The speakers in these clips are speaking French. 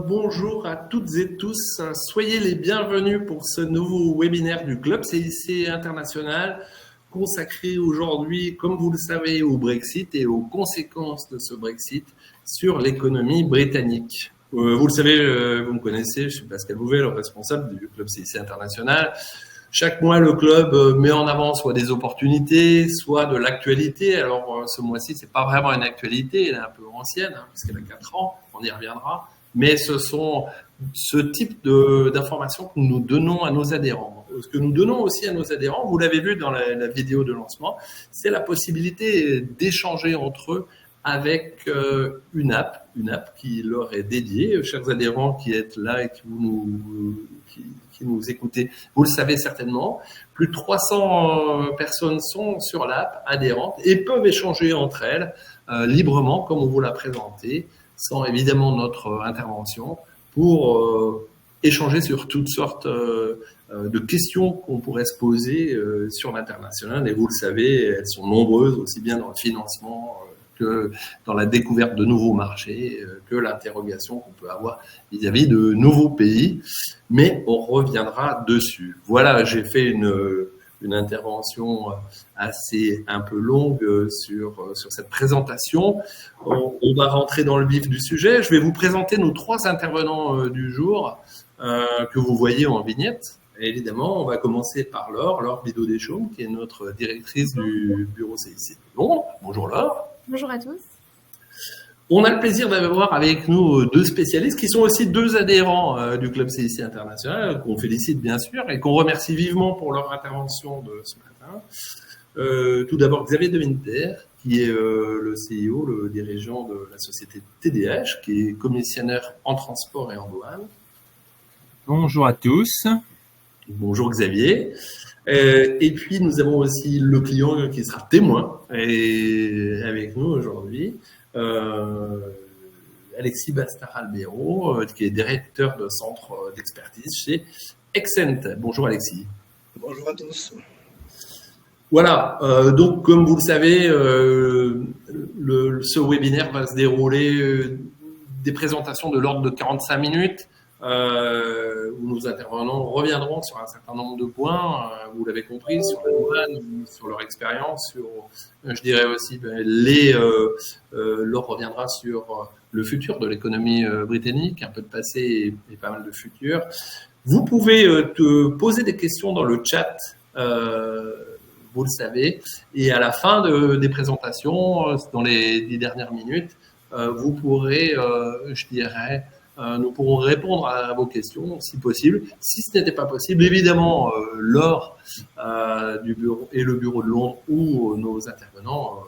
Bonjour à toutes et tous. Soyez les bienvenus pour ce nouveau webinaire du Club CIC International consacré aujourd'hui, comme vous le savez, au Brexit et aux conséquences de ce Brexit sur l'économie britannique. Vous le savez, vous me connaissez, je suis Pascal Bouvet, le responsable du Club CIC International. Chaque mois, le club met en avant soit des opportunités, soit de l'actualité. Alors, ce mois-ci, c'est pas vraiment une actualité, elle est un peu ancienne, puisqu'elle a 4 ans, on y reviendra. Mais ce sont ce type d'informations que nous donnons à nos adhérents. Ce que nous donnons aussi à nos adhérents, vous l'avez vu dans la vidéo de lancement, c'est la possibilité d'échanger entre eux avec une app qui leur est dédiée. Chers adhérents qui êtes là et qui nous écoutez, vous le savez certainement, plus de 300 personnes sont sur l'app adhérentes et peuvent échanger entre elles librement, comme on vous l'a présenté, sans évidemment notre intervention, pour échanger sur toutes sortes de questions qu'on pourrait se poser sur l'international. Et vous le savez, elles sont nombreuses, aussi bien dans le financement que dans la découverte de nouveaux marchés, que l'interrogation qu'on peut avoir vis-à-vis de nouveaux pays. Mais on reviendra dessus. Voilà, j'ai fait une intervention assez un peu longue sur cette présentation. On va rentrer dans le vif du sujet. Je vais vous présenter nos 3 intervenants du jour que vous voyez en vignette. Et évidemment, on va commencer par Laure Bidault-Deschaumes, qui est notre directrice du bureau CIC de Londres. Bonjour Laure. Bonjour à tous. On a le plaisir d'avoir avec nous 2 spécialistes qui sont aussi 2 adhérents du Club CIC International, qu'on félicite bien sûr et qu'on remercie vivement pour leur intervention de ce matin. Tout d'abord, Xavier de Winter, qui est le CEO, le dirigeant de la société TDH, qui est commissionnaire en transport et en douane. Bonjour à tous. Bonjour Xavier. Et puis nous avons aussi le client qui sera témoin et avec nous aujourd'hui, Alexis Bastard-Albero, qui est directeur de centre d'expertise chez Exent. Bonjour Alexis. Bonjour à tous. Voilà, donc comme vous le savez, ce webinaire va se dérouler des présentations de l'ordre de 45 minutes. Où nos intervenants reviendront sur un certain nombre de points, vous l'avez compris, sur la douane, sur leur expérience, sur, je dirais aussi, Laure reviendra sur le futur de l'économie britannique, un peu de passé et pas mal de futur. Vous pouvez te poser des questions dans le chat, vous le savez, et à la fin des présentations, dans les 10 dernières minutes, vous pourrez, je dirais, nous pourrons répondre à vos questions si possible. Si ce n'était pas possible, évidemment, Laure du bureau et le bureau de Londres ou nos intervenants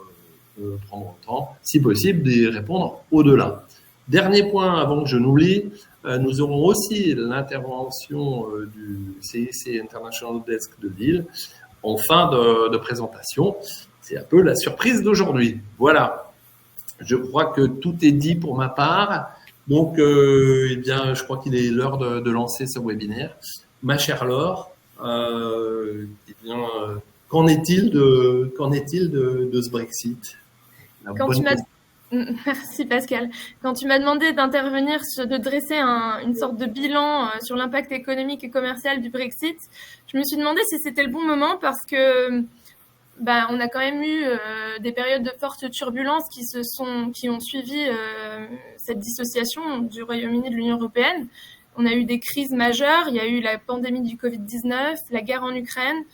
prendront le temps, si possible, d'y répondre au-delà. Dernier point avant que je n'oublie, nous aurons aussi l'intervention du CIC International Desk de Lille en fin de présentation. C'est un peu la surprise d'aujourd'hui. Voilà, je crois que tout est dit pour ma part. Donc, eh bien, je crois qu'il est l'heure de lancer ce webinaire. Ma chère Laure, eh bien, qu'en est-il de ce Brexit? Merci Pascal. Quand tu m'as demandé d'intervenir, de dresser une sorte de bilan sur l'impact économique et commercial du Brexit, je me suis demandé si c'était le bon moment parce que on a quand même eu des périodes de fortes turbulences qui ont suivi cette dissociation du Royaume-Uni de l'Union européenne. On a eu des crises majeures, il y a eu la pandémie du Covid-19, la guerre en Ukraine,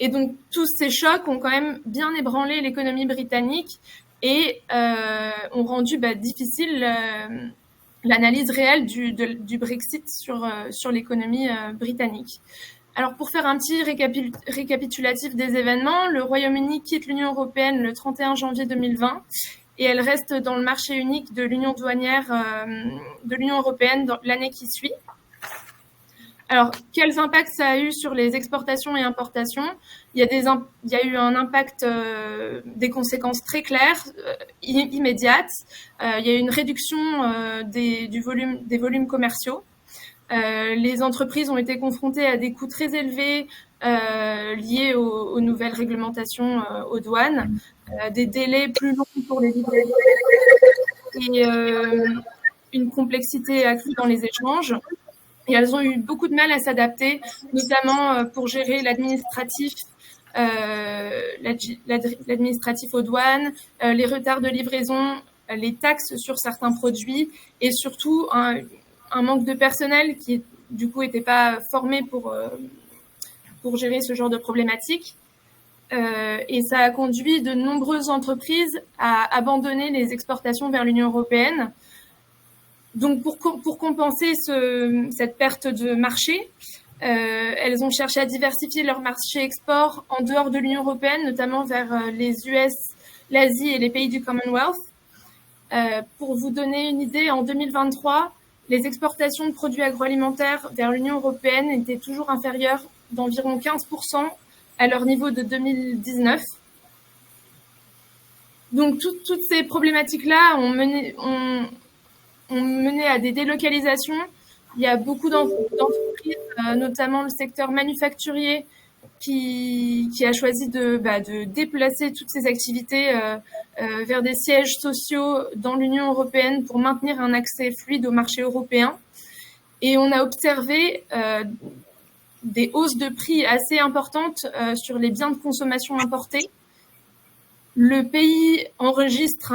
Et donc, tous ces chocs ont quand même bien ébranlé l'économie britannique et ont rendu difficile l'analyse réelle du Brexit sur l'économie britannique. Alors, pour faire un petit récapitulatif des événements, le Royaume-Uni quitte l'Union européenne le 31 janvier 2020 et elle reste dans le marché unique de l'Union douanière de l'Union européenne dans l'année qui suit. Alors, quels impacts ça a eu sur les exportations et importations ? Il y a eu un impact, des conséquences très claires, immédiates. Il y a eu une réduction des volumes commerciaux. Les entreprises ont été confrontées à des coûts très élevés liés aux nouvelles réglementations aux douanes, des délais plus longs pour les livraisons et une complexité accrue dans les échanges. Et elles ont eu beaucoup de mal à s'adapter, notamment pour gérer l'administratif aux douanes, les retards de livraison, les taxes sur certains produits et surtout un manque de personnel qui, du coup, n'était pas formé pour gérer ce genre de problématiques. Et ça a conduit de nombreuses entreprises à abandonner les exportations vers l'Union européenne. Donc, pour compenser cette perte de marché, elles ont cherché à diversifier leur marché export en dehors de l'Union européenne, notamment vers les US, l'Asie et les pays du Commonwealth. Pour vous donner une idée, en 2023, les exportations de produits agroalimentaires vers l'Union européenne étaient toujours inférieures d'environ 15% à leur niveau de 2019. Donc, toutes ces problématiques-là ont mené à des délocalisations. Il y a beaucoup d'entreprises, notamment le secteur manufacturier, qui a choisi de déplacer toutes ces activités vers des sièges sociaux dans l'Union européenne pour maintenir un accès fluide au marché européen. Et on a observé des hausses de prix assez importantes sur les biens de consommation importés. Le pays enregistre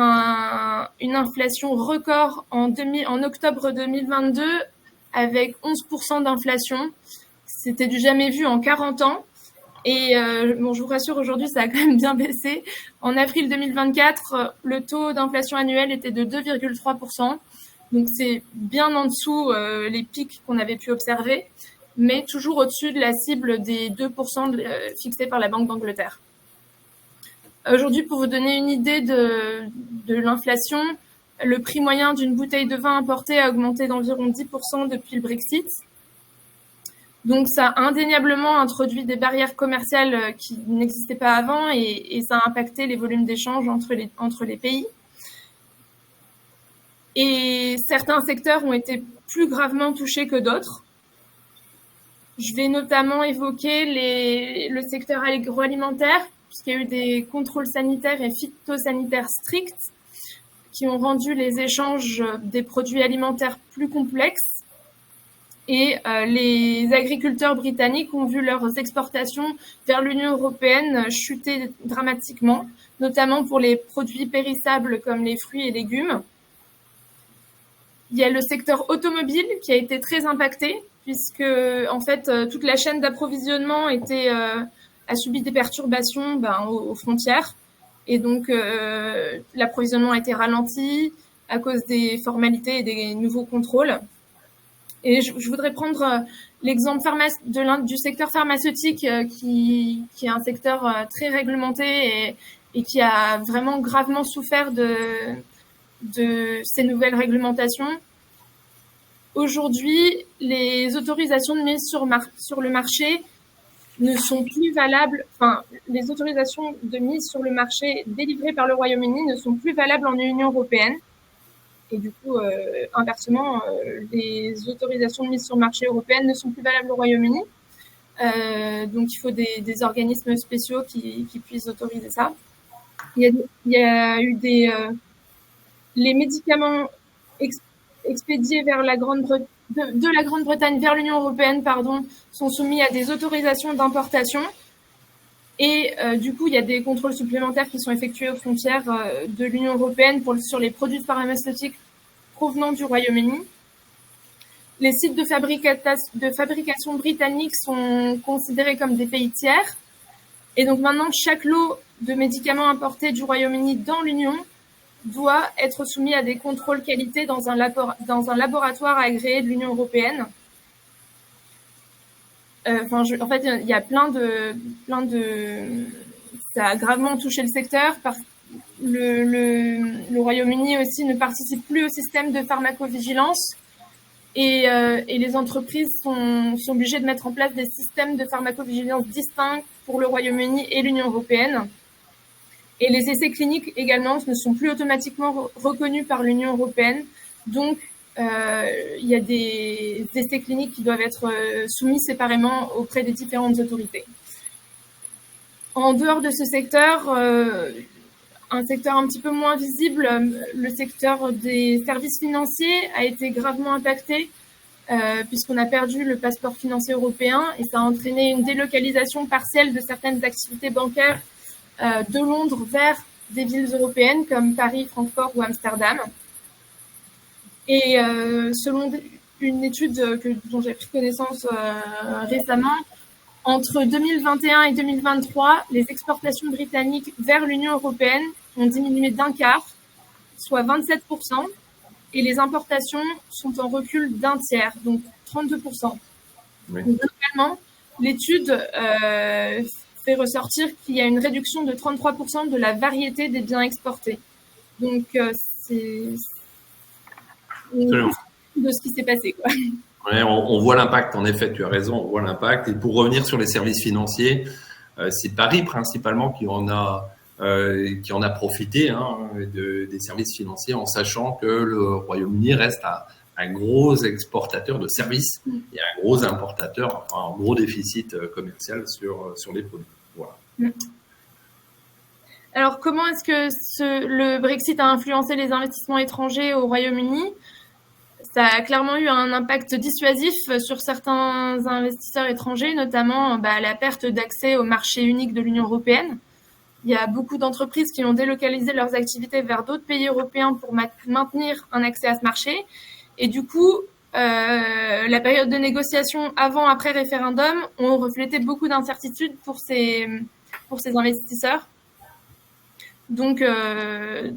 une inflation record en octobre 2022 avec 11% d'inflation. C'était du jamais vu en 40 ans. Et je vous rassure, aujourd'hui, ça a quand même bien baissé. En avril 2024, le taux d'inflation annuel était de 2,3%. Donc, c'est bien en dessous les pics qu'on avait pu observer, mais toujours au-dessus de la cible des 2% fixée par la Banque d'Angleterre. Aujourd'hui, pour vous donner une idée de l'inflation, le prix moyen d'une bouteille de vin importée a augmenté d'environ 10% depuis le Brexit. Donc, ça a indéniablement introduit des barrières commerciales qui n'existaient pas avant et ça a impacté les volumes d'échanges entre les pays. Et certains secteurs ont été plus gravement touchés que d'autres. Je vais notamment évoquer le secteur agroalimentaire, puisqu'il y a eu des contrôles sanitaires et phytosanitaires stricts qui ont rendu les échanges des produits alimentaires plus complexes. Et les agriculteurs britanniques ont vu leurs exportations vers l'Union européenne chuter dramatiquement, notamment pour les produits périssables comme les fruits et légumes. Il y a le secteur automobile qui a été très impacté, puisque en fait toute la chaîne d'approvisionnement a subi des perturbations aux frontières. Et donc, l'approvisionnement a été ralenti à cause des formalités et des nouveaux contrôles. Et je voudrais prendre l'exemple du secteur pharmaceutique qui est un secteur très réglementé et qui a vraiment gravement souffert de ces nouvelles réglementations. Aujourd'hui, les autorisations de mise sur le marché ne sont plus valables, les autorisations de mise sur le marché délivrées par le Royaume-Uni ne sont plus valables en Union européenne. Et du coup, inversement, les autorisations de mise sur le marché européenne ne sont plus valables au Royaume-Uni. Donc, il faut des organismes spéciaux qui puissent autoriser ça. Il y a eu les médicaments expédiés vers de la Grande-Bretagne vers l'Union européenne, sont soumis à des autorisations d'importation. Et du coup, il y a des contrôles supplémentaires qui sont effectués aux frontières de l'Union européenne sur les produits pharmaceutiques provenant du Royaume-Uni. Les sites de fabrication britanniques sont considérés comme des pays tiers. Et donc maintenant, chaque lot de médicaments importés du Royaume-Uni dans l'Union doit être soumis à des contrôles qualité dans un laboratoire agréé de l'Union européenne. En fait, il y a plein de, ça a gravement touché le secteur parce que le Royaume-Uni aussi ne participe plus au système de pharmacovigilance et les entreprises sont obligées de mettre en place des systèmes de pharmacovigilance distincts pour le Royaume-Uni et l'Union européenne. Et les essais cliniques également ne sont plus automatiquement reconnus par l'Union européenne. Donc, il y a des essais cliniques qui doivent être soumis séparément auprès des différentes autorités. En dehors de ce secteur, un secteur un petit peu moins visible, le secteur des services financiers a été gravement impacté puisqu'on a perdu le passeport financier européen et ça a entraîné une délocalisation partielle de certaines activités bancaires de Londres vers des villes européennes comme Paris, Francfort ou Amsterdam. Et selon une étude dont j'ai pris connaissance récemment, entre 2021 et 2023, les exportations britanniques vers l'Union européenne ont diminué d'un quart, soit 27%, et les importations sont en recul d'un tiers, donc 32%. Oui. Donc, globalement, l'étude fait ressortir qu'il y a une réduction de 33% de la variété des biens exportés. Donc, c'est de ce qui s'est passé, quoi. Ouais, on voit l'impact, en effet, tu as raison, on voit l'impact. Et pour revenir sur les services financiers, c'est Paris principalement qui en a profité des services financiers en sachant que le Royaume-Uni reste un gros exportateur de services et un gros importateur, enfin, un gros déficit commercial sur les produits. Voilà. Alors, comment est-ce que le Brexit a influencé les investissements étrangers au Royaume-Uni ? Ça a clairement eu un impact dissuasif sur certains investisseurs étrangers, notamment la perte d'accès au marché unique de l'Union européenne. Il y a beaucoup d'entreprises qui ont délocalisé leurs activités vers d'autres pays européens pour maintenir un accès à ce marché. Et du coup, la période de négociation avant-après référendum ont reflété beaucoup d'incertitudes pour ces investisseurs. Donc, le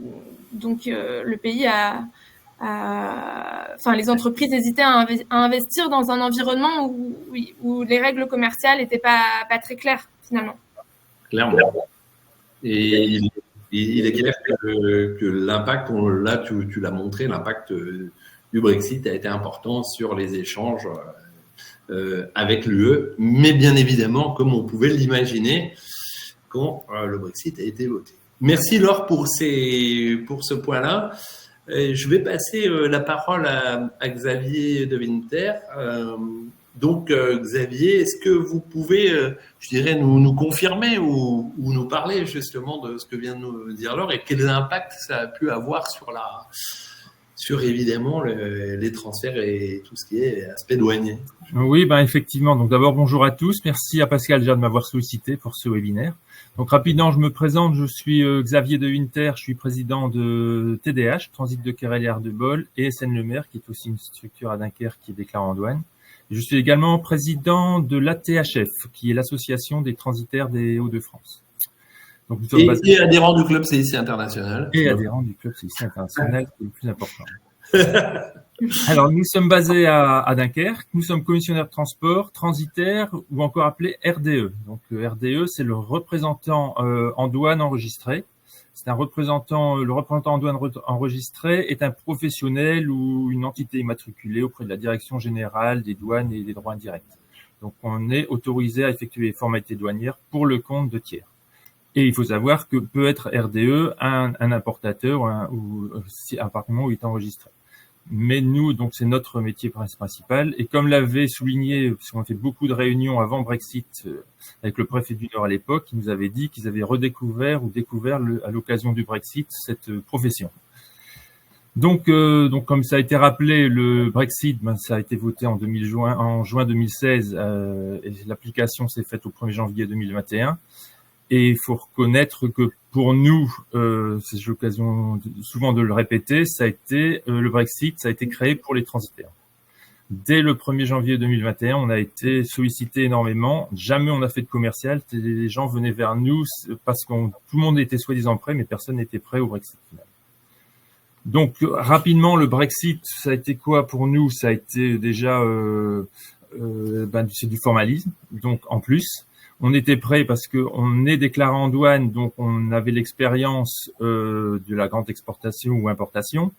pays les entreprises hésitaient à investir dans un environnement où les règles commerciales n'étaient pas très claires, finalement. Clairement. Et il est clair que l'impact, là tu l'as montré, l'impact du Brexit a été important sur les échanges avec l'UE, mais bien évidemment, comme on pouvait l'imaginer quand le Brexit a été voté. Merci Laure pour ce point-là. Je vais passer la parole à Xavier de Winter. Donc, Xavier, est-ce que vous pouvez, nous confirmer ou nous parler justement de ce que vient de nous dire Laure et quel impact ça a pu avoir sur évidemment les transferts et tout ce qui est aspect douanier? Oui, effectivement. Donc d'abord, bonjour à tous. Merci à Pascal déjà de m'avoir sollicité pour ce webinaire. Donc rapidement, je me présente. Je suis Xavier de Winter. Je suis président de TDH, Transit de Querelle et Ardebol, et SN Le Maire, qui est aussi une structure à Dunkerque qui est déclarée en douane. Et je suis également président de l'ATHF, qui est l'association des transitaires des Hauts-de-France. Donc, et adhérent du Club CIC International. Et adhérent du Club CIC International, c'est le plus important. Alors, nous sommes basés à Dunkerque. Nous sommes commissionnaires de transport, transitaires ou encore appelés RDE. Donc, RDE, c'est le représentant en douane enregistré. C'est le représentant en douane enregistré est un professionnel ou une entité immatriculée auprès de la Direction générale des douanes et des droits indirects. Donc, on est autorisé à effectuer les formalités douanières pour le compte de tiers. Et il faut savoir que peut être RDE un importateur ou un appartement où il est enregistré. Mais nous, donc, c'est notre métier principal. Et comme l'avait souligné, parce qu'on a fait beaucoup de réunions avant Brexit avec le préfet du Nord à l'époque, il nous avait dit qu'ils avaient redécouvert ou découvert à l'occasion du Brexit cette profession. Donc, comme ça a été rappelé, le Brexit, ça a été voté en juin 2016 et l'application s'est faite au 1er janvier 2021. Et il faut reconnaître que pour nous, c'est l'occasion souvent de le répéter, le Brexit, ça a été créé pour les transitaires. Dès le 1er janvier 2021, on a été sollicité énormément. Jamais on n'a fait de commercial. Les gens venaient vers nous parce que tout le monde était soi-disant prêt, mais personne n'était prêt au Brexit final. Donc, rapidement, le Brexit, ça a été quoi pour nous? Ça a été déjà, c'est du formalisme. Donc, en plus, on était prêt parce que on est déclaré en douane, donc on avait l'expérience de la grande exportation ou importation.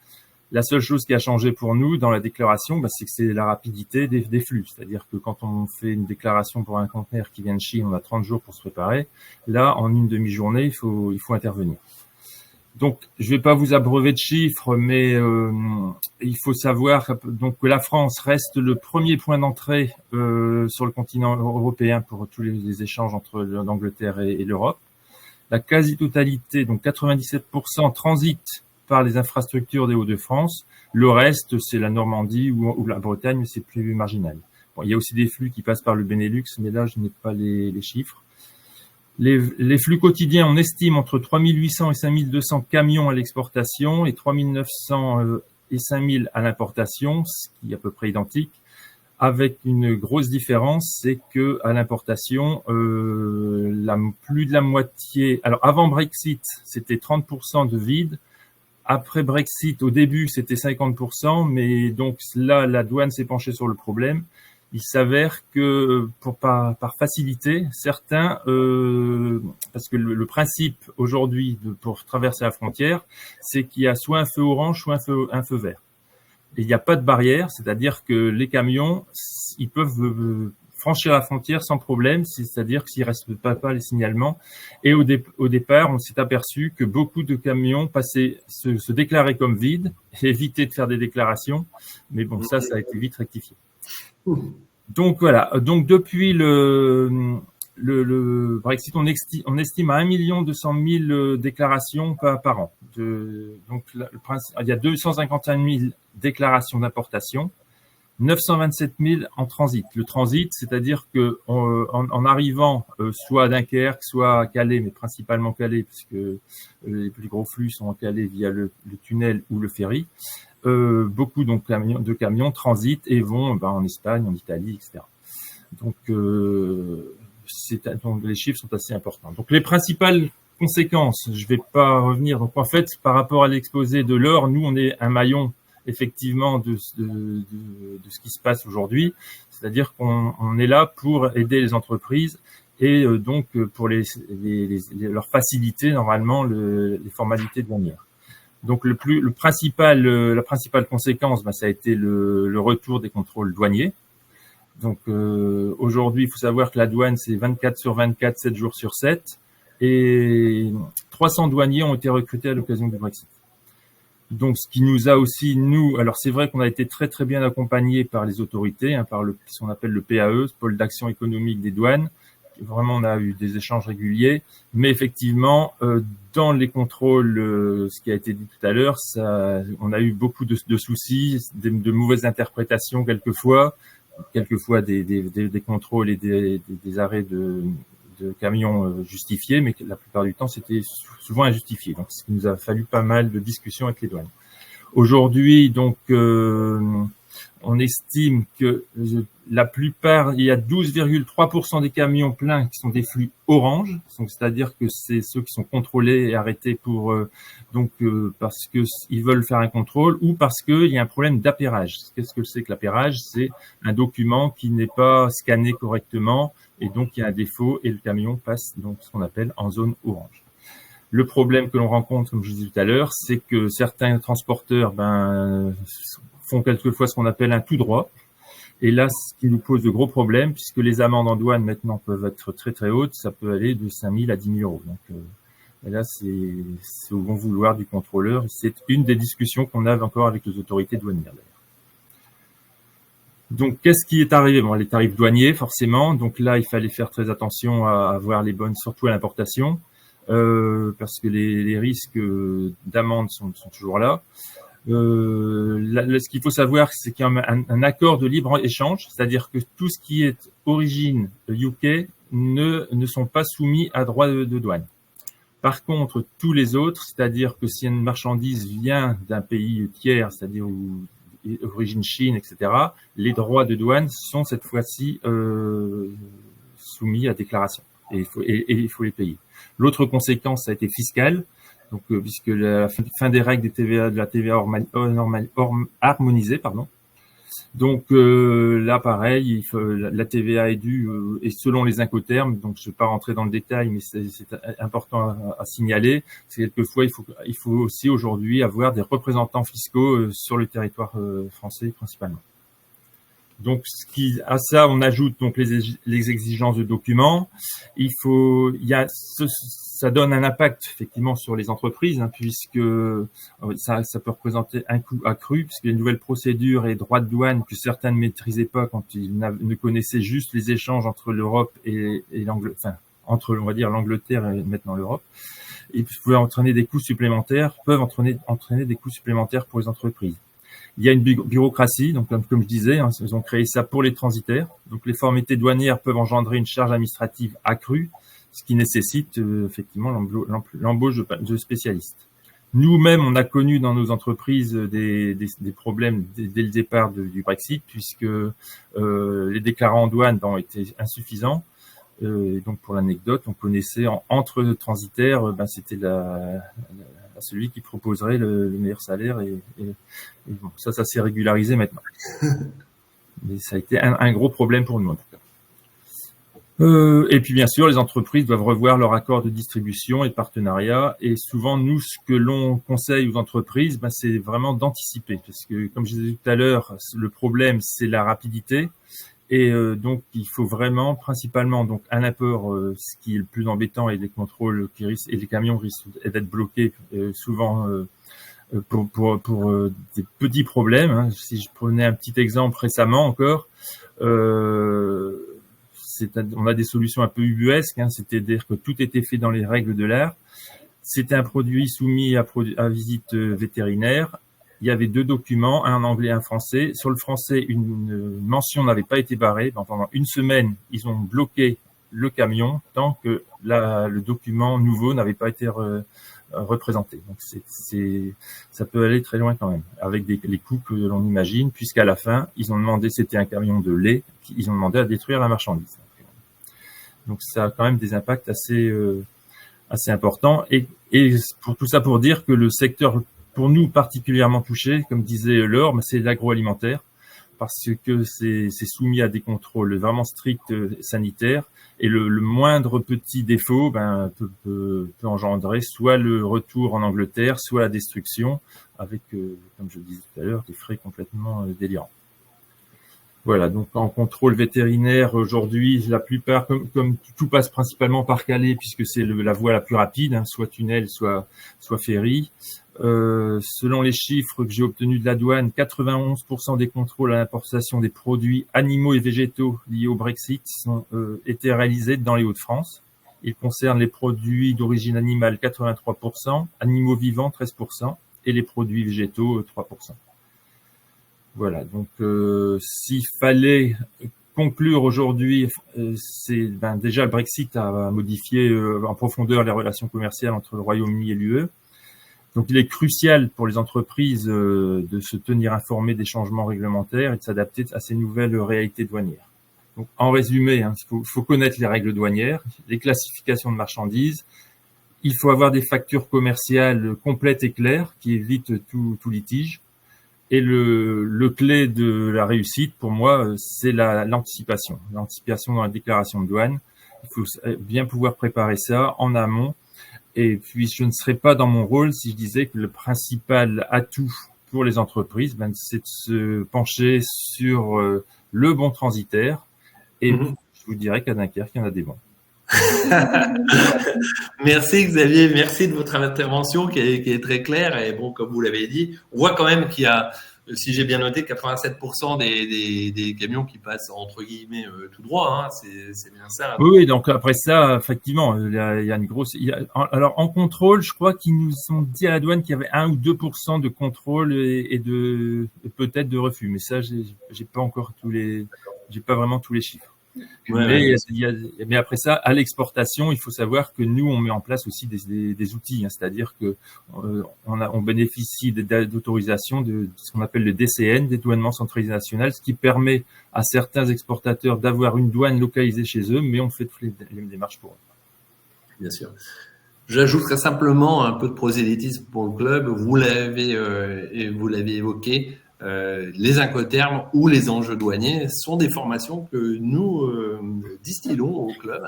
La seule chose qui a changé pour nous dans la déclaration, c'est que c'est la rapidité des flux. C'est-à-dire que quand on fait une déclaration pour un conteneur qui vient de Chine, on a 30 jours pour se préparer. Là, en une demi-journée, il faut intervenir. Donc, je vais pas vous abreuver de chiffres, mais il faut savoir que la France reste le premier point d'entrée sur le continent européen pour tous les échanges entre l'Angleterre et l'Europe. La quasi-totalité, donc 97%, transite par les infrastructures des Hauts-de-France. Le reste, c'est la Normandie ou la Bretagne, mais c'est plus marginal. Bon, il y a aussi des flux qui passent par le Benelux, mais là, je n'ai pas les chiffres. Les flux quotidiens, on estime entre 3800 et 5200 camions à l'exportation et 3900 et 5000 à l'importation, ce qui est à peu près identique, avec une grosse différence, c'est que à l'importation, plus de la moitié. Alors avant Brexit, c'était 30% de vide. Après Brexit, au début, c'était 50%, mais donc là, la douane s'est penchée sur le problème. Il s'avère que, par facilité, certains, parce que le principe aujourd'hui pour traverser la frontière, c'est qu'il y a soit un feu orange, soit un feu vert. Et il n'y a pas de barrière, c'est-à-dire que les camions, ils peuvent franchir la frontière sans problème, c'est-à-dire que s'ils respectent pas les signalements. Et au départ, on s'est aperçu que beaucoup de camions se déclaraient comme vides et évitaient de faire des déclarations. Mais bon, ça a été vite rectifié. Donc voilà. Donc depuis le Brexit, on estime à 1 200 000 déclarations par an. Donc il y a 251 000 déclarations d'importation, 927 000 en transit. Le transit, c'est-à-dire que en arrivant soit à Dunkerque, soit à Calais, mais principalement Calais, puisque les plus gros flux sont en Calais via le tunnel ou le ferry. Beaucoup donc de camions transitent et vont en Espagne, en Italie, etc. Donc, donc les chiffres sont assez importants. Donc les principales conséquences, je vais pas revenir. Donc en fait, par rapport à l'exposé de l'or, nous on est un maillon effectivement de ce qui se passe aujourd'hui. C'est-à-dire qu'on est là pour aider les entreprises et donc pour leur faciliter normalement les formalités douanières. Donc la principale conséquence, ça a été le retour des contrôles douaniers. Donc aujourd'hui, il faut savoir que la douane c'est 24 sur 24, 7 jours sur 7, et 300 douaniers ont été recrutés à l'occasion du Brexit. Donc ce qui nous a aussi alors c'est vrai qu'on a été très très bien accompagnés par les autorités, par ce qu'on appelle le PAE, Pôle d'action économique des douanes. Vraiment, on a eu des échanges réguliers, mais effectivement, dans les contrôles, ce qui a été dit tout à l'heure, on a eu beaucoup de soucis, de mauvaises interprétations quelquefois des contrôles et des arrêts de camions justifiés, mais la plupart du temps, c'était souvent injustifié. Donc, ce qui nous a fallu pas mal de discussions avec les douanes. Aujourd'hui, donc, on estime que la plupart, il y a 12,3% des camions pleins qui sont des flux orange, c'est-à-dire que c'est ceux qui sont contrôlés et arrêtés parce que ils veulent faire un contrôle ou parce qu'il y a un problème d'appairage. Qu'est-ce que c'est que l'appairage? C'est un document qui n'est pas scanné correctement et donc il y a un défaut et le camion passe donc ce qu'on appelle en zone orange. Le problème que l'on rencontre, comme je disais tout à l'heure, c'est que certains transporteurs font quelquefois ce qu'on appelle un tout droit. Et là, ce qui nous pose de gros problèmes, puisque les amendes en douane maintenant peuvent être très très hautes, ça peut aller de 5 000 à 10 000 euros. Donc là, c'est au bon vouloir du contrôleur. C'est une des discussions qu'on a encore avec les autorités douanières d'ailleurs. Donc, qu'est-ce qui est arrivé? Les tarifs douaniers, forcément. Donc là, il fallait faire très attention à avoir les bonnes, surtout à l'importation, parce que les risques d'amende sont toujours là. Ce qu'il faut savoir, c'est qu'il y a un accord de libre-échange, c'est-à-dire que tout ce qui est origine UK ne sont pas soumis à droit de douane. Par contre, tous les autres, c'est-à-dire que si une marchandise vient d'un pays tiers, c'est-à-dire origine Chine, etc., les droits de douane sont cette fois-ci soumis à déclaration et il faut les payer. L'autre conséquence, ça a été fiscale. Donc, puisque la fin des règles de la TVA harmonisée, pardon. Donc là, pareil, la TVA est due et selon les incoterms. Donc, je ne vais pas rentrer dans le détail, mais c'est important à signaler. C'est quelquefois, il faut aussi aujourd'hui avoir des représentants fiscaux sur le territoire français principalement. Donc, à ça, on ajoute donc les exigences de documents. Ça donne un impact effectivement sur les entreprises, puisque ça peut représenter un coût accru, puisque les nouvelles procédures et droits de douane que certains ne maîtrisaient pas quand ils ne connaissaient juste les échanges entre l'Europe et l'Angleterre, entre on va dire l'Angleterre et maintenant l'Europe, et peuvent entraîner des coûts supplémentaires pour les entreprises. Il y a une bureaucratie, donc comme je disais, ils ont créé ça pour les transitaires. Donc les formalités douanières peuvent engendrer une charge administrative accrue, ce qui nécessite effectivement l'embauche de spécialistes. Nous-mêmes, on a connu dans nos entreprises des problèmes dès le départ du Brexit, puisque les déclarants en douane étaient insuffisants. Et donc pour l'anecdote, on connaissait entre transitaires, c'était celui qui proposerait le meilleur salaire et bon, ça s'est régularisé maintenant. Mais ça a été un gros problème pour nous en tout cas. Et puis bien sûr, les entreprises doivent revoir leur accord de distribution et de partenariat. Et souvent, nous, ce que l'on conseille aux entreprises, c'est vraiment d'anticiper, parce que comme je disais tout à l'heure, le problème c'est la rapidité. Et donc, il faut vraiment, principalement, donc un apport, ce qui est le plus embêtant, et les contrôles qui risquent, et les camions risquent d'être bloqués souvent pour des petits problèmes. Si je prenais un petit exemple récemment encore, on a des solutions un peu ubuesques, c'est-à-dire que tout était fait dans les règles de l'art. C'était un produit soumis à visite vétérinaire. Il y avait 2 documents, un en anglais et un en français. Sur le français, une mention n'avait pas été barrée. Donc, pendant une semaine, ils ont bloqué le camion tant que le document nouveau n'avait pas été représenté. Donc, ça peut aller très loin quand même, avec les coûts que l'on imagine, puisqu'à la fin, ils ont demandé, c'était un camion de lait, ils ont demandé à détruire la marchandise. Donc, ça a quand même des impacts assez importants. Et pour tout ça, pour dire que le secteur pour nous particulièrement touché, comme disait Laure, c'est l'agroalimentaire, parce que c'est soumis à des contrôles vraiment stricts sanitaires, et le moindre petit défaut peut engendrer soit le retour en Angleterre, soit la destruction, avec, comme je le disais tout à l'heure, des frais complètement délirants. Voilà, donc en contrôle vétérinaire, aujourd'hui, la plupart, comme tout passe principalement par Calais, puisque c'est la voie la plus rapide, soit tunnel, soit ferry. Selon les chiffres que j'ai obtenus de la douane, 91% des contrôles à l'importation des produits animaux et végétaux liés au Brexit ont été réalisés dans les Hauts-de-France. Ils concernent les produits d'origine animale 83%, animaux vivants 13% et les produits végétaux 3%. Voilà, donc s'il fallait conclure aujourd'hui, c'est déjà le Brexit a modifié en profondeur les relations commerciales entre le Royaume-Uni et l'UE. Donc, il est crucial pour les entreprises de se tenir informées des changements réglementaires et de s'adapter à ces nouvelles réalités douanières. Donc, en résumé, il faut connaître les règles douanières, les classifications de marchandises. Il faut avoir des factures commerciales complètes et claires qui évitent tout litige. Et le clé de la réussite, pour moi, c'est l'anticipation. L'anticipation dans la déclaration de douane. Il faut bien pouvoir préparer ça en amont. Et puis, je ne serais pas dans mon rôle si je disais que le principal atout pour les entreprises, c'est de se pencher sur le bon transitaire. Et je vous dirais qu'à Dunkerque, il y en a des bons. Merci Xavier, merci de votre intervention qui est très claire. Et bon, comme vous l'avez dit, on voit quand même qu'il y a, si j'ai bien noté, 87% des camions qui passent entre guillemets tout droit. C'est bien ça. Oui, donc après ça, effectivement, il y a une grosse. Alors en contrôle, je crois qu'ils nous ont dit à la douane qu'il y avait 1 ou 2% de contrôle et peut-être de refus. Mais ça, j'ai pas vraiment tous les chiffres. Mais après ça, à l'exportation, il faut savoir que nous, on met en place aussi des outils, c'est-à-dire que on bénéficie d'autorisation de ce qu'on appelle le DCN, dédouanement centralisé national, ce qui permet à certains exportateurs d'avoir une douane localisée chez eux, mais on fait toutes les démarches pour eux. Bien sûr. J'ajouterais simplement un peu de prosélytisme pour le club. Vous l'avez évoqué. Les incoterms ou les enjeux douaniers sont des formations que nous distillons au club.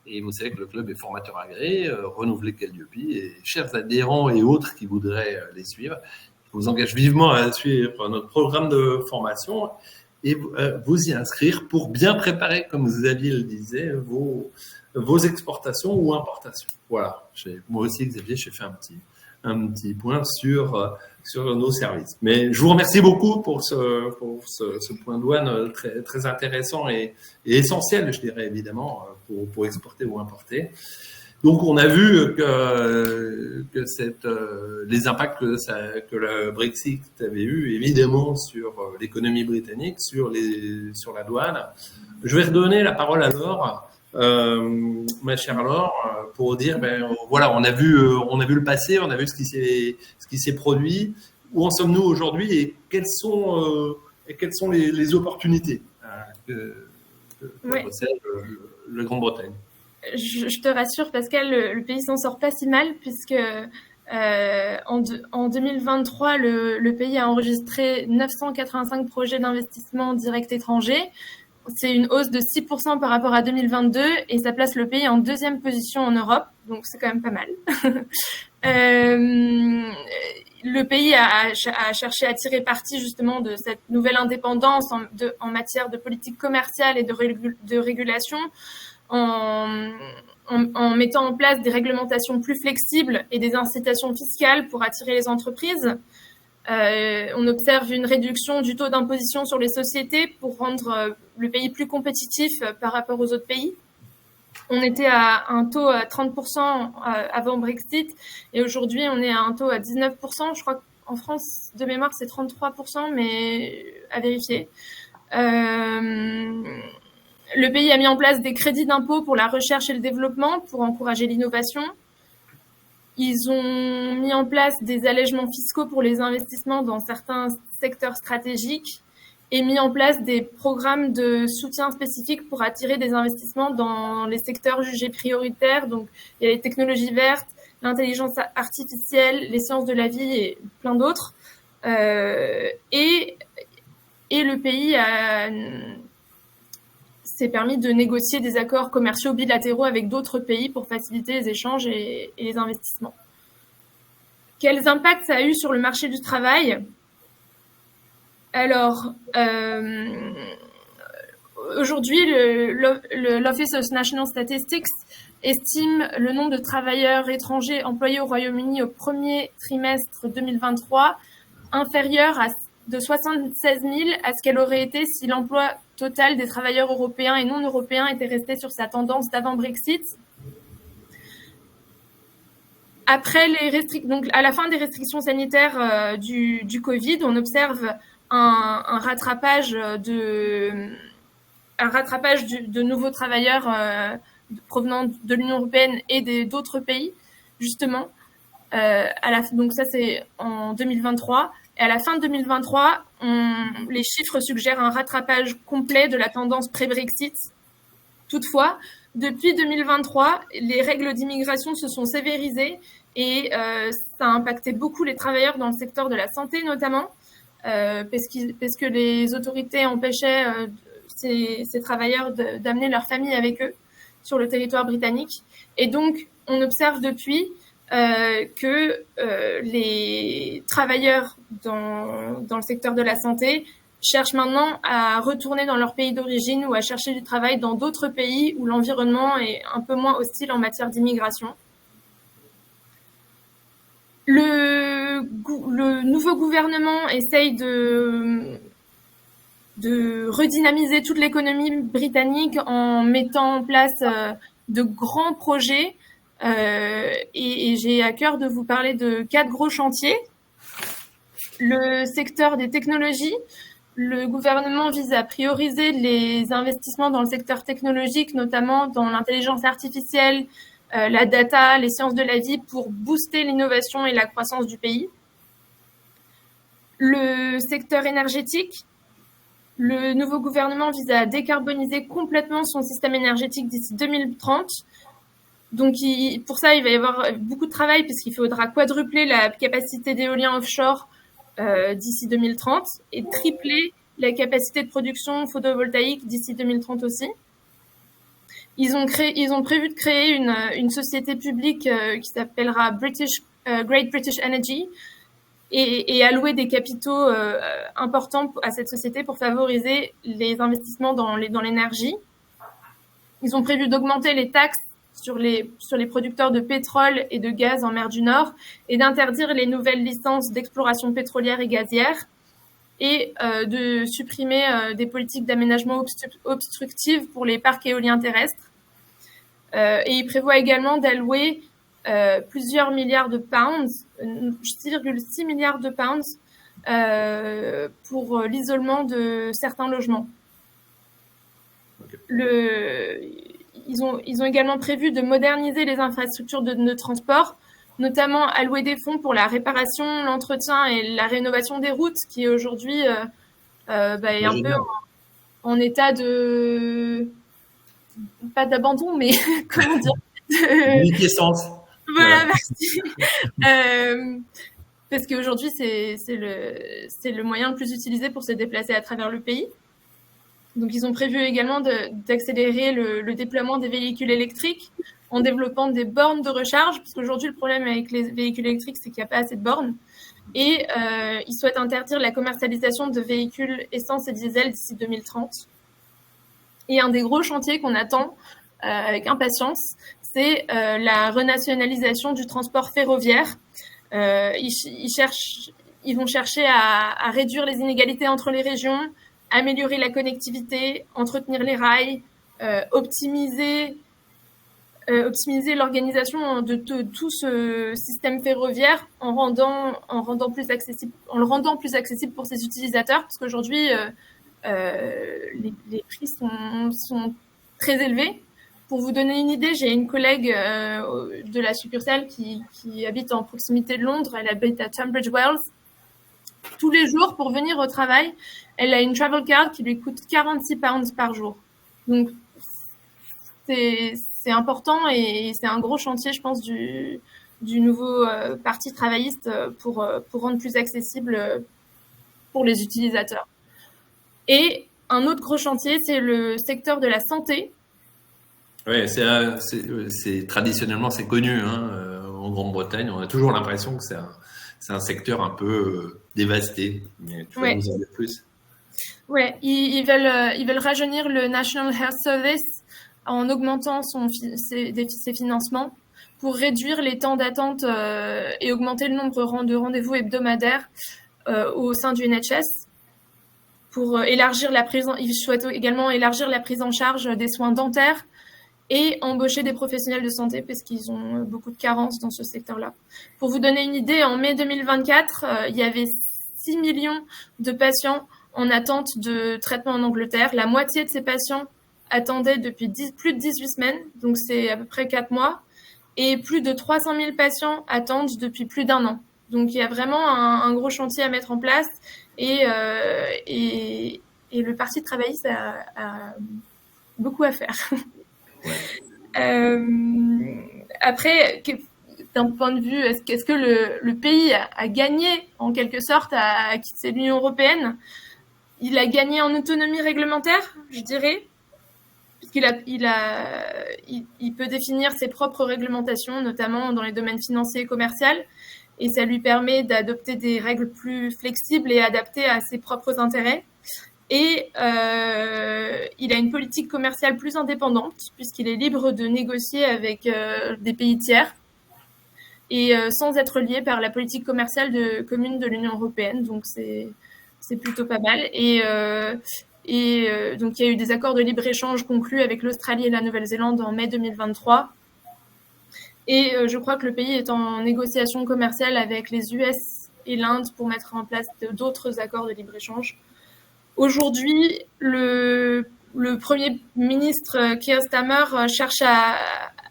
Et vous savez que le club est formateur agréé, renouvelé Calliope, et chers adhérents et autres qui voudraient les suivre, je vous engage vivement à suivre notre programme de formation et vous y inscrire pour bien préparer, comme Xavier le disait, vos exportations ou importations. Voilà. Moi aussi, Xavier, j'ai fait un petit point sur nos services. Mais je vous remercie beaucoup pour ce point douane très, très intéressant et essentiel, je dirais évidemment, pour exporter ou importer. Donc, on a vu que les impacts que le Brexit avait eu, évidemment, sur l'économie britannique, sur la douane. Je vais redonner la parole à Laure. Ma chère Laure, pour dire, voilà, on a vu le passé, on a vu ce qui s'est produit. Où en sommes-nous aujourd'hui et quelles sont les opportunités que possède la Grande-Bretagne? Je te rassure, Pascal, le pays s'en sort pas si mal puisque en 2023, le pays a enregistré 985 projets d'investissement direct étranger. C'est une hausse de 6% par rapport à 2022 et ça place le pays en 2e position en Europe, donc c'est quand même pas mal. Le pays a cherché à tirer parti justement de cette nouvelle indépendance en matière de politique commerciale et de régulation en mettant en place des réglementations plus flexibles et des incitations fiscales pour attirer les entreprises. On observe une réduction du taux d'imposition sur les sociétés pour rendre le pays plus compétitif par rapport aux autres pays. On était à un taux à 30% avant Brexit et aujourd'hui on est à un taux à 19%. Je crois qu'en France, de mémoire, c'est 33%, mais à vérifier. Le pays a mis en place des crédits d'impôt pour la recherche et le développement pour encourager l'innovation. Ils ont mis en place des allègements fiscaux pour les investissements dans certains secteurs stratégiques et mis en place des programmes de soutien spécifiques pour attirer des investissements dans les secteurs jugés prioritaires. Donc, il y a les technologies vertes, l'intelligence artificielle, les sciences de la vie et plein d'autres. Et le pays s'est permis de négocier des accords commerciaux bilatéraux avec d'autres pays pour faciliter les échanges et les investissements. Quels impacts ça a eu sur le marché du travail ? Alors, aujourd'hui, l'Office of National Statistics estime le nombre de travailleurs étrangers employés au Royaume-Uni au premier trimestre 2023 inférieur de 76 000 à ce qu'elle aurait été si l'emploi total des travailleurs européens et non européens était resté sur sa tendance d'avant Brexit. Après donc à la fin des restrictions sanitaires du Covid, on observe un rattrapage de nouveaux travailleurs provenant de l'Union européenne et d'autres pays, justement. Donc ça, c'est en 2023. Et à la fin de 2023, les chiffres suggèrent un rattrapage complet de la tendance pré-Brexit. Toutefois, depuis 2023, les règles d'immigration se sont sévérisées et ça a impacté beaucoup les travailleurs dans le secteur de la santé notamment, parce que les autorités empêchaient ces travailleurs d'amener leur famille avec eux sur le territoire britannique. Et donc, on observe depuis que les travailleurs dans le secteur de la santé cherchent maintenant à retourner dans leur pays d'origine ou à chercher du travail dans d'autres pays où l'environnement est un peu moins hostile en matière d'immigration. Le nouveau gouvernement essaye de redynamiser toute l'économie britannique en mettant en place de grands projets. Et j'ai à cœur de vous parler de 4 gros chantiers. Le secteur des technologies. le gouvernement vise à prioriser les investissements dans le secteur technologique, notamment dans l'intelligence artificielle, la data, les sciences de la vie, pour booster l'innovation et la croissance du pays. Le secteur énergétique, le nouveau gouvernement vise à décarboniser complètement son système énergétique d'ici 2030. Donc, pour ça, il va y avoir beaucoup de travail puisqu'il faudra quadrupler la capacité d'éolien offshore d'ici 2030 et tripler la capacité de production photovoltaïque d'ici 2030 aussi. Ils ont prévu de créer une société publique qui s'appellera Great British Energy et allouer des capitaux importants à cette société pour favoriser les investissements dans l'énergie. Ils ont prévu d'augmenter les taxes sur les producteurs de pétrole et de gaz en mer du Nord et d'interdire les nouvelles licences d'exploration pétrolière et gazière et de supprimer des politiques d'aménagement obstructives pour les parcs éoliens terrestres. Et il prévoit également d'allouer plusieurs milliards de pounds, 6,6 milliards de pounds pour l'isolement de certains logements. Ils ont également prévu de moderniser les infrastructures de transport, notamment allouer des fonds pour la réparation, l'entretien et la rénovation des routes, qui est aujourd'hui est un peu en état de... pas d'abandon, mais comment dire Liquescence. Voilà, merci. Parce qu'aujourd'hui, c'est le moyen le plus utilisé pour se déplacer à travers le pays. Donc, ils ont prévu également d'accélérer le déploiement des véhicules électriques en développant des bornes de recharge, parce qu'aujourd'hui, le problème avec les véhicules électriques, c'est qu'il n'y a pas assez de bornes. Et ils souhaitent interdire la commercialisation de véhicules essence et diesel d'ici 2030. Et un des gros chantiers qu'on attend avec impatience, c'est la renationalisation du transport ferroviaire. Ils vont chercher à réduire les inégalités entre les régions, améliorer la connectivité, entretenir les rails, optimiser l'organisation de tout ce système ferroviaire en le rendant plus accessible pour ses utilisateurs, parce qu'aujourd'hui les prix sont très élevés. Pour vous donner une idée, j'ai une collègue de la succursale qui habite en proximité de Londres. Elle habite à Tunbridge Wells. Tous les jours, pour venir au travail, elle a une travel card qui lui coûte 46 pounds par jour. Donc, c'est important et c'est un gros chantier, je pense, du nouveau parti travailliste pour rendre plus accessible pour les utilisateurs. Et un autre gros chantier, c'est le secteur de la santé. Oui, traditionnellement, c'est connu en Grande-Bretagne. On a toujours l'impression que c'est un secteur un peu dévasté. Mais tu vas nous en dire plus. Oui, ils veulent rajeunir le National Health Service en augmentant ses financements pour réduire les temps d'attente et augmenter le nombre de rendez-vous hebdomadaires au sein du NHS. Pour élargir ils souhaitent également élargir la prise en charge des soins dentaires et embaucher des professionnels de santé parce qu'ils ont beaucoup de carences dans ce secteur-là. Pour vous donner une idée, en mai 2024, il y avait 6 millions de patients en attente de traitement en Angleterre. La moitié de ces patients attendaient depuis plus de 18 semaines, donc c'est à peu près 4 mois, et plus de 300 000 patients attendent depuis plus d'1 an. Donc il y a vraiment un gros chantier à mettre en place et le Parti travailliste a beaucoup à faire. Après, d'un point de vue, est-ce que le pays a gagné en quelque sorte à quitter l'Union européenne? Il a gagné en autonomie réglementaire, je dirais, puisqu'il peut définir ses propres réglementations, notamment dans les domaines financiers et commerciaux, et ça lui permet d'adopter des règles plus flexibles et adaptées à ses propres intérêts. Et il a une politique commerciale plus indépendante, puisqu'il est libre de négocier avec des pays tiers et sans être lié par la politique commerciale commune de l'Union européenne. Donc c'est plutôt pas mal. Et donc il y a eu des accords de libre-échange conclus avec l'Australie et la Nouvelle-Zélande en mai 2023. Et je crois que le pays est en négociation commerciale avec les US et l'Inde pour mettre en place d'autres accords de libre-échange. aujourd'hui, le Premier ministre Keir Starmer cherche à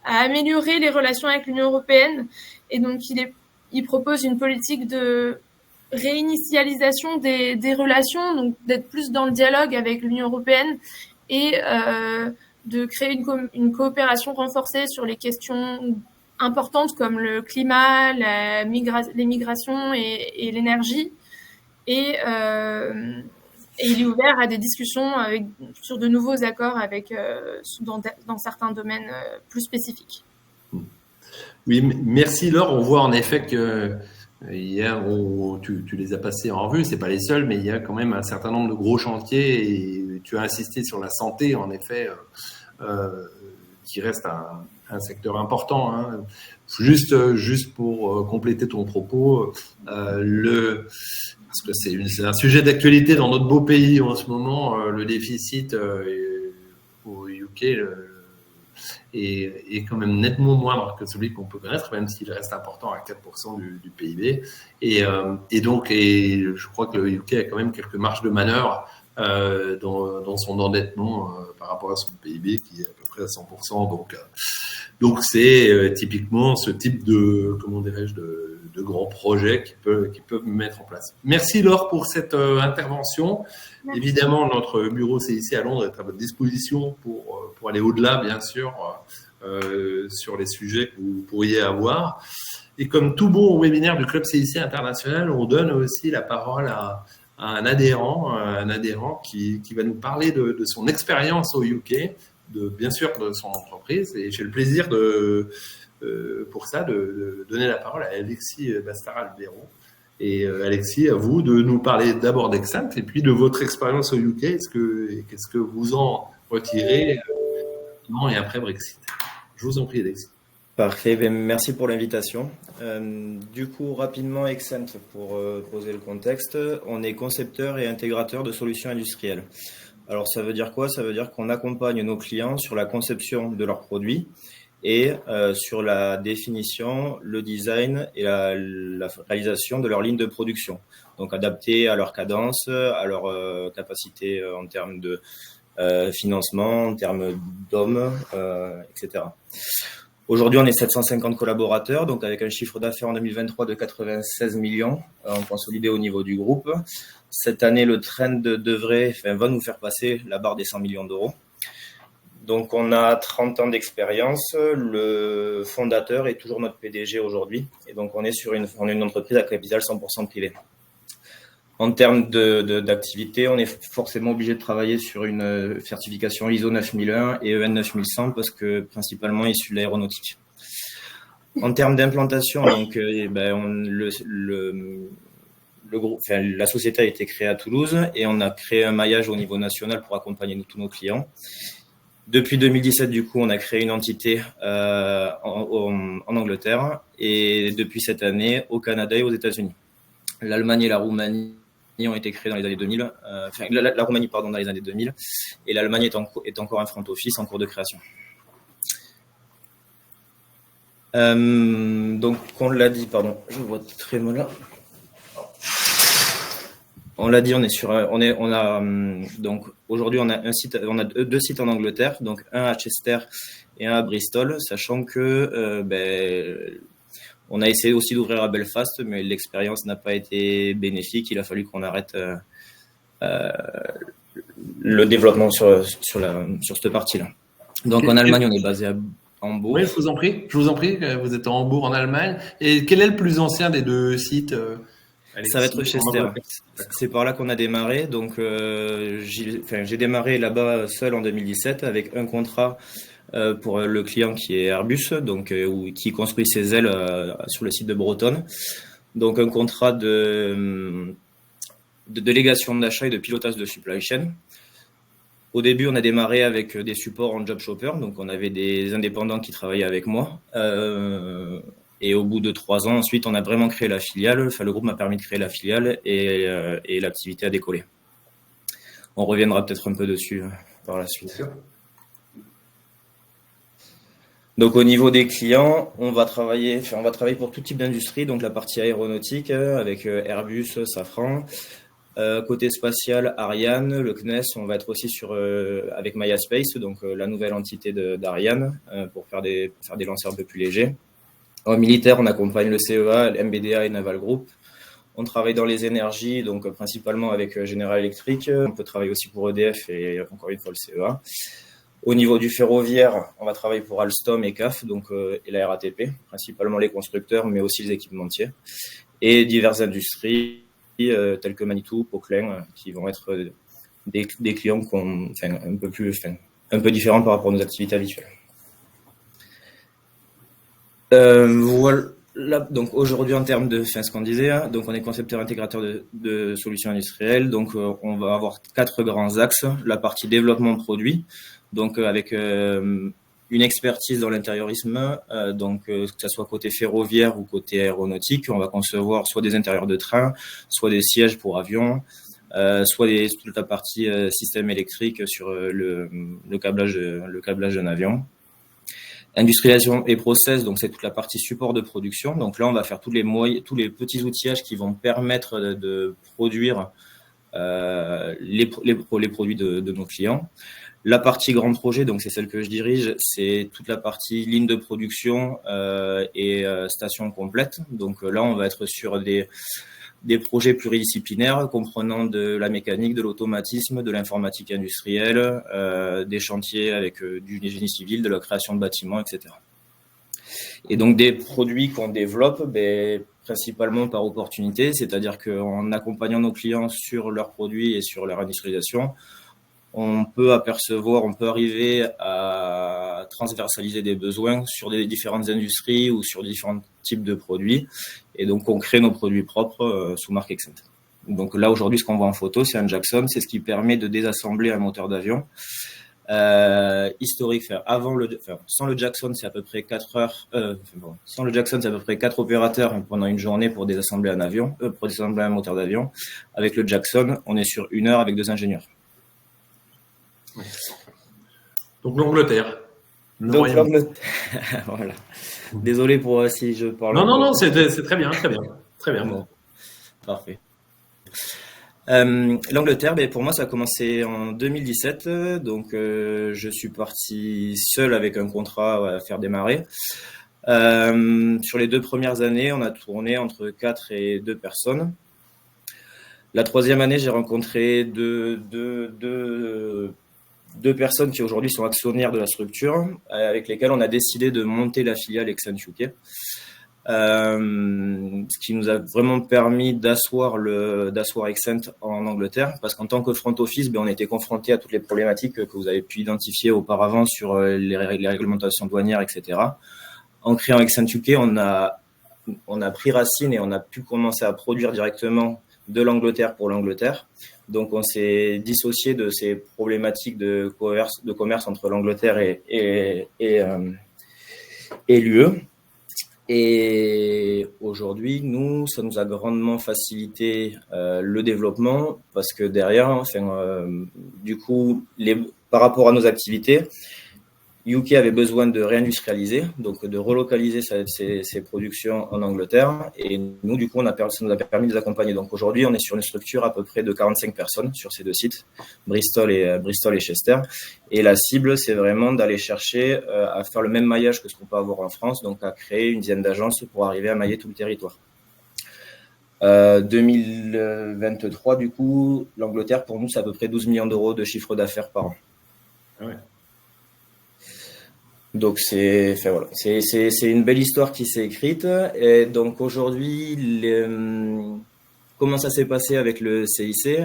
améliorer les relations avec l'Union européenne, et donc il propose une politique de réinitialisation des relations, donc d'être plus dans le dialogue avec l'Union européenne et de créer une coopération renforcée sur les questions importantes comme le climat, les migrations et l'énergie. Et il est ouvert à des discussions sur de nouveaux accords dans certains domaines plus spécifiques. Oui, merci Laure. On voit en effet que hier, tu les as passés en revue, c'est pas les seuls, mais il y a quand même un certain nombre de gros chantiers et tu as insisté sur la santé, en effet, qui reste un secteur important. Hein. Juste pour compléter ton propos, parce que c'est un sujet d'actualité dans notre beau pays en ce moment, le déficit au UK est quand même nettement moindre que celui qu'on peut connaître, même s'il reste important à 4% du PIB. Et donc, je crois que le UK a quand même quelques marges de manœuvre dans son endettement par rapport à son PIB qui est à peu près à 100%. Donc c'est typiquement ce type de, comment dirais-je, de grands projets qui peuvent mettre en place. Merci Laure pour cette intervention. Merci. Évidemment, notre bureau CIC à Londres est à votre disposition pour aller au-delà, bien sûr, sur les sujets que vous pourriez avoir. Et comme tout bon webinaire du Club CIC International, on donne aussi la parole à un adhérent qui va nous parler de son expérience au UK, bien sûr de son entreprise. Et j'ai le plaisir pour ça de donner la parole à Alexis Bastard-Albero. Et Alexis, à vous de nous parler d'abord d'Excent et puis de votre expérience au UK. Qu'est-ce que vous en retirez avant et après Brexit? Je vous en prie, Alexis. Parfait, merci pour l'invitation. Du coup, rapidement, Exent, pour poser le contexte, on est concepteur et intégrateur de solutions industrielles. Alors, ça veut dire quoi? Ça veut dire qu'on accompagne nos clients sur la conception de leurs produits et sur la définition, le design et la réalisation de leur ligne de production. Donc, adapté à leur cadence, à leur capacité en termes de financement, en termes d'hommes, etc. Aujourd'hui, on est 750 collaborateurs, donc avec un chiffre d'affaires en 2023 de 96 millions en consolidé au niveau du groupe. Cette année, le trend va nous faire passer la barre des 100 millions d'euros. Donc, on a 30 ans d'expérience. Le fondateur est toujours notre PDG aujourd'hui. Et donc, on est une entreprise à capital 100% privé. En termes d'activité, on est forcément obligé de travailler sur une certification ISO 9001 et EN 9100 parce que principalement issu de l'aéronautique. En termes d'implantation, donc la société a été créée à Toulouse et on a créé un maillage au niveau national pour accompagner tous nos clients. Depuis 2017, du coup, on a créé une entité en Angleterre et depuis cette année au Canada et aux États-Unis. L'Allemagne et la Roumanie ont été créés dans les années 2000, la Roumanie dans les années 2000, et l'Allemagne est encore un front office en cours de création. Donc on l'a dit, je vois très mal là. On l'a dit, donc aujourd'hui on a deux sites en Angleterre, donc un à Chester et un à Bristol, sachant que on a essayé aussi d'ouvrir à Belfast, mais l'expérience n'a pas été bénéfique. Il a fallu qu'on arrête le développement sur cette partie-là. Donc en Allemagne, on est basé à Hambourg. Oui, je vous en prie. Vous êtes à Hambourg en Allemagne. Et quel est le plus ancien des deux sites, Alexis? Ça va être Chester. C'est par là qu'on a démarré. Donc j'ai démarré là-bas seul en 2017 avec un contrat pour le client qui est Airbus, donc qui construit ses ailes sur le site de Bretonne. Donc un contrat de délégation d'achat et de pilotage de supply chain. Au début, on a démarré avec des supports en job shopper, donc on avait des indépendants qui travaillaient avec moi. Et au bout de 3 ans, ensuite, on a vraiment créé la filiale. Le groupe m'a permis de créer la filiale et l'activité a décollé. On reviendra peut-être un peu dessus par la suite. Donc au niveau des clients, on va travailler pour tout type d'industrie, donc la partie aéronautique avec Airbus, Safran, Côté spatial, Ariane, le CNES, on va être aussi avec Maya Space, donc la nouvelle entité d'Ariane, pour faire des lanceurs un peu plus légers. En militaire, on accompagne le CEA, le MBDA et Naval Group. On travaille dans les énergies, donc principalement avec General Electric. On peut travailler aussi pour EDF et encore une fois le CEA. Au niveau du ferroviaire, on va travailler pour Alstom et CAF, donc et la RATP, principalement les constructeurs, mais aussi les équipementiers, et diverses industries tels que Manitou, Poquelin, qui vont être des clients un peu différents par rapport à nos activités habituelles. Voilà, donc aujourd'hui en termes de ce qu'on disait, hein, donc on est concepteur intégrateur de solutions industrielles, donc on va avoir 4 grands axes. La partie développement produit, donc avec une expertise dans l'intériorisme, que ce soit côté ferroviaire ou côté aéronautique. On va concevoir soit des intérieurs de train, soit des sièges pour avions, soit toute la partie système électrique sur le câblage d'un avion. Industrialisation et process, donc c'est toute la partie support de production. Donc là, on va faire tous les petits outillages qui vont permettre de produire les produits de nos clients. La partie grand projet, donc c'est celle que je dirige, c'est toute la partie ligne de production et station complète. Donc là, on va être sur des projets pluridisciplinaires comprenant de la mécanique, de l'automatisme, de l'informatique industrielle, des chantiers avec du génie civil, de la création de bâtiments, etc. Et donc des produits qu'on développe, principalement par opportunité, c'est-à-dire qu'en accompagnant nos clients sur leurs produits et sur leur industrialisation, on peut arriver à transversaliser des besoins sur des différentes industries ou sur différents types de produits. Et donc, on crée nos produits propres sous marque Exent. Donc là, aujourd'hui, ce qu'on voit en photo, c'est un Jackson. C'est ce qui permet de désassembler un moteur d'avion. Historique, sans le Jackson, c'est à peu près 4 heures. Sans le Jackson, c'est à peu près 4 opérateurs pendant une journée pour désassembler un moteur d'avion. Avec le Jackson, on est sur 1 heure avec 2 ingénieurs. Donc l'Angleterre. Donc l'Angleterre. Voilà. Désolé pour si je parle. Non, c'est très bien, très bien, très bien. Bon. Parfait. L'Angleterre, pour moi, ça a commencé en 2017. Donc, je suis parti seul avec un contrat à faire démarrer. Sur les 2 premières années, on a tourné entre 4 et 2 personnes. La 3e année, j'ai rencontré deux personnes qui aujourd'hui sont actionnaires de la structure, avec lesquelles on a décidé de monter la filiale Exent UK. Ce qui nous a vraiment permis d'asseoir Exent en Angleterre, parce qu'en tant que front office, on était confronté à toutes les problématiques que vous avez pu identifier auparavant sur les réglementations douanières, etc. En créant Exent UK, on a pris racine et on a pu commencer à produire directement de l'Angleterre pour l'Angleterre. Donc, on s'est dissocié de ces problématiques de commerce entre l'Angleterre et l'UE. Et aujourd'hui, ça nous a grandement facilité le développement parce que derrière, du coup, par rapport à nos activités, UK avait besoin de réindustrialiser, donc de relocaliser ses productions en Angleterre. Et nous, du coup, ça nous a permis de les accompagner. Donc aujourd'hui, on est sur une structure à peu près de 45 personnes sur ces 2 sites, Bristol et Chester. Et la cible, c'est vraiment d'aller chercher à faire le même maillage que ce qu'on peut avoir en France, donc à créer une dizaine d'agences pour arriver à mailler tout le territoire. 2023, du coup, l'Angleterre, pour nous, c'est à peu près 12 millions d'euros de chiffre d'affaires par an. Ah ouais. Donc c'est une belle histoire qui s'est écrite. Et donc aujourd'hui, comment ça s'est passé avec le CIC?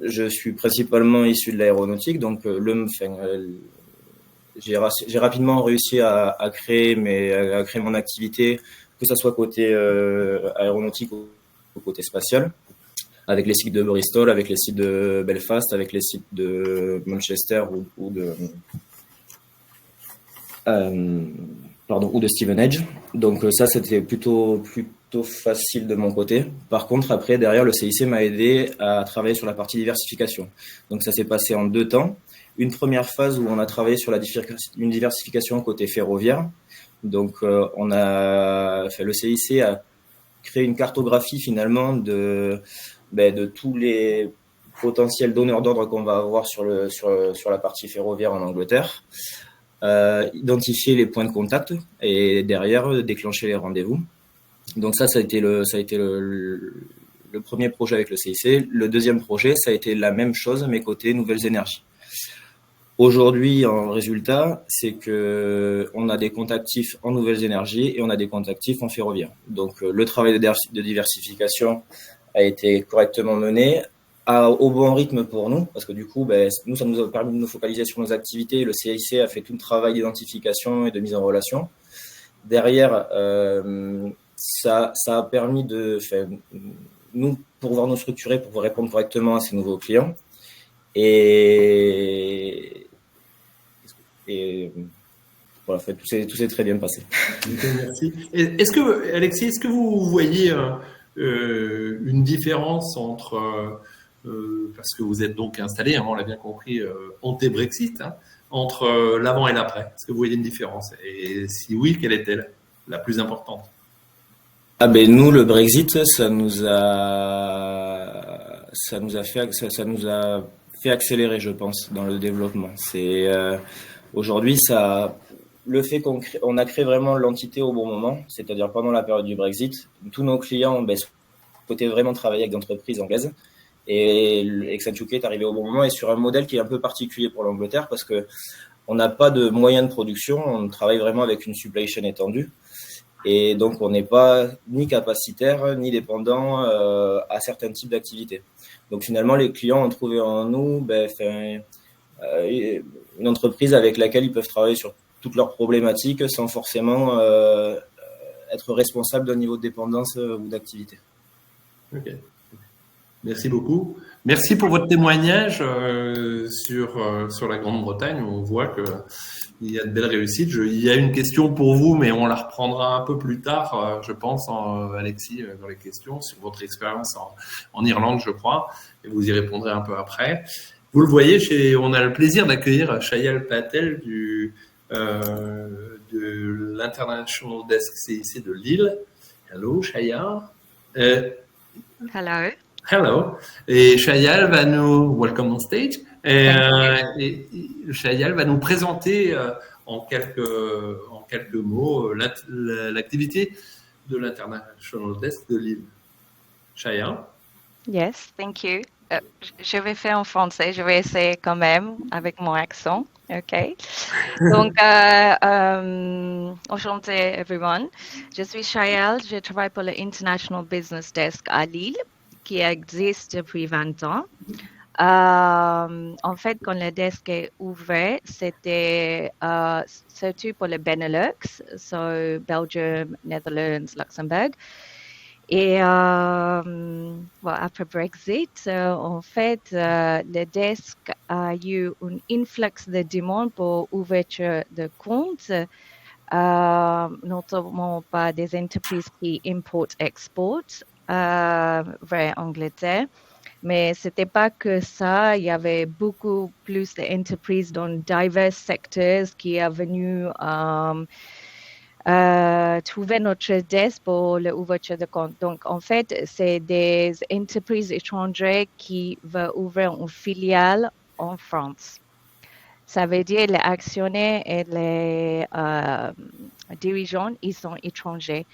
Je suis principalement issu de l'aéronautique, donc j'ai rapidement réussi à créer mon activité, que ce soit côté aéronautique ou côté spatial, avec les sites de Bristol, avec les sites de Belfast, avec les sites de Manchester ou de Stevenage. Donc ça, c'était plutôt facile de mon côté. Par contre, après, derrière, le CIC m'a aidé à travailler sur la partie diversification. Donc ça s'est passé en 2 temps. Une première phase où on a travaillé sur une diversification côté ferroviaire. Donc le CIC créer une cartographie finalement de tous les potentiels donneurs d'ordre qu'on va avoir sur la partie ferroviaire en Angleterre, identifier les points de contact et derrière déclencher les rendez-vous. Donc ça a été le premier projet avec le CIC. Le deuxième projet, ça a été la même chose, mais côté nouvelles énergies. Aujourd'hui, en résultat, c'est que on a des comptes actifs en nouvelles énergies et on a des comptes actifs en ferroviaire. Donc, le travail de diversification a été correctement mené au bon rythme pour nous, parce que du coup, nous, ça nous a permis de nous focaliser sur nos activités. Le CIC a fait tout le travail d'identification et de mise en relation. Derrière, ça a permis nous, pour pouvoir nous structurer, pour pouvoir répondre correctement à ces nouveaux clients. Et voilà, tout s'est très bien passé. Merci. Alexis, est-ce que vous voyez une différence entre, parce que vous êtes donc installé, on l'a bien compris, anté-Brexit, entre l'avant et l'après? Est-ce que vous voyez une différence? Et si oui, quelle est-elle la plus importante? Nous, le Brexit, ça nous a fait accélérer, je pense, dans le développement. C'est aujourd'hui, le fait qu'on a créé vraiment l'entité au bon moment, c'est-à-dire pendant la période du Brexit, tous nos clients souhaitaient vraiment travailler avec des entreprises anglaises. Et Accenture est arrivé au bon moment et sur un modèle qui est un peu particulier pour l'Angleterre parce que on n'a pas de moyens de production, on travaille vraiment avec une supply chain étendue. Et donc, on n'est pas ni capacitaire, ni dépendant à certains types d'activités. Donc, finalement, les clients ont trouvé en nous une entreprise avec laquelle ils peuvent travailler sur toutes leurs problématiques sans forcément être responsable d'un niveau de dépendance ou d'activité. Ok. Merci beaucoup. Merci pour votre témoignage sur la Grande-Bretagne. On voit qu'il y a de belles réussites. Il y a une question pour vous, mais on la reprendra un peu plus tard, je pense, Alexis, dans les questions, sur votre expérience en Irlande, je crois, et vous y répondrez un peu après. Vous le voyez, on a le plaisir d'accueillir Shayal Patel de l'International Desk CIC de Lille. Hello, Shayal. Hello. Hello. Et Shayal va nous welcome on stage. Et Shayal va nous présenter en quelques mots l'activité de l'International Desk de Lille. Shayal. Yes, thank you. Je vais faire en français. Je vais essayer quand même avec mon accent. OK. Donc, enchanté everyone. Je suis Shayal. Je travaille pour le International Business Desk à Lille, qui existe depuis 20 ans. En fait, quand le desk est ouvert, c'était surtout pour le Benelux, so Belgium, Netherlands, Luxembourg. Et après Brexit, en fait, le desk a eu un influx de demandes pour ouverture de comptes, notamment par des entreprises qui importent-exportent vers Angleterre. Mais c'était pas que ça. Il y avait beaucoup plus d'entreprises dans divers secteurs qui sont venues trouver notre desk pour l'ouverture de compte. Donc, en fait, c'est des entreprises étrangères qui veulent ouvrir une filiale en France. Ça veut dire les actionnaires et les dirigeants, ils sont étrangers.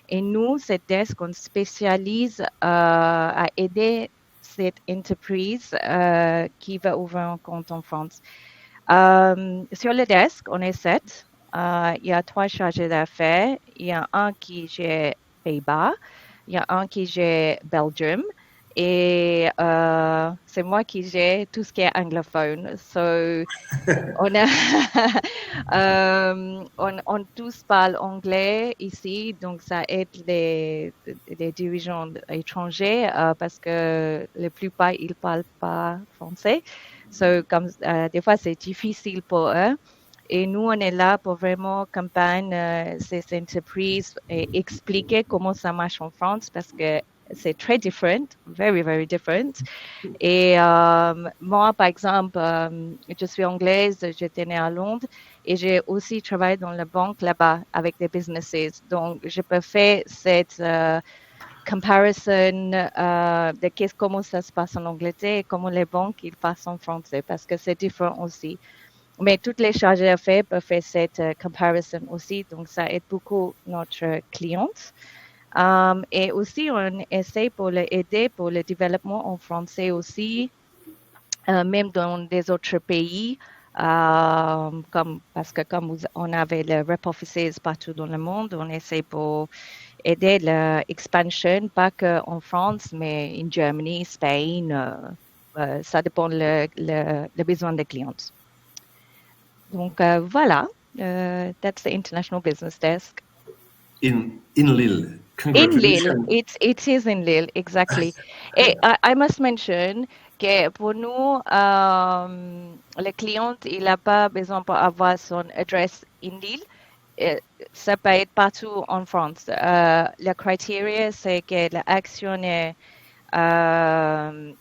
Et nous, cette desk, on spécialise à aider cette entreprise qui va ouvrir un compte en France. Sur le desk, on est 7. Il y a 3 chargés d'affaires. Il y a un qui gère Pays-Bas. Il y a un qui gère Belgium. Et c'est moi qui gère tout ce qui est anglophone. So, on tous parle anglais ici, donc ça aide les dirigeants étrangers parce que la plupart ils parlent pas français. So, comme des fois c'est difficile pour eux. Et nous, on est là pour vraiment accompagner ces entreprises et expliquer comment ça marche en France parce que c'est très différent, very, very different. Et moi, par exemple, je suis anglaise, j'étais née à Londres et j'ai aussi travaillé dans la banque là-bas avec des businesses. Donc, je peux faire cette comparison de comment ça se passe en Angleterre et comment les banques ils passent en français, parce que c'est différent aussi. Mais toutes les chargés d'affaires peuvent faire cette comparison aussi, donc ça aide beaucoup notre cliente. Et aussi, on essaie pour l'aider pour le développement en français aussi, même dans des autres pays, parce que comme on avait le rep offices partout dans le monde, on essaie pour aider l'expansion, pas qu'en France, mais en Germany, Espagne, ça dépend le besoin des clients. Donc voilà, that's the International Business Desk. In Lille. In Lille, it is in Lille, exactly. Et I must mention que pour nous, le client, il n'a pas besoin d'avoir son adresse in Lille. Ça peut être partout en France. Le critère, c'est que l'actionnaire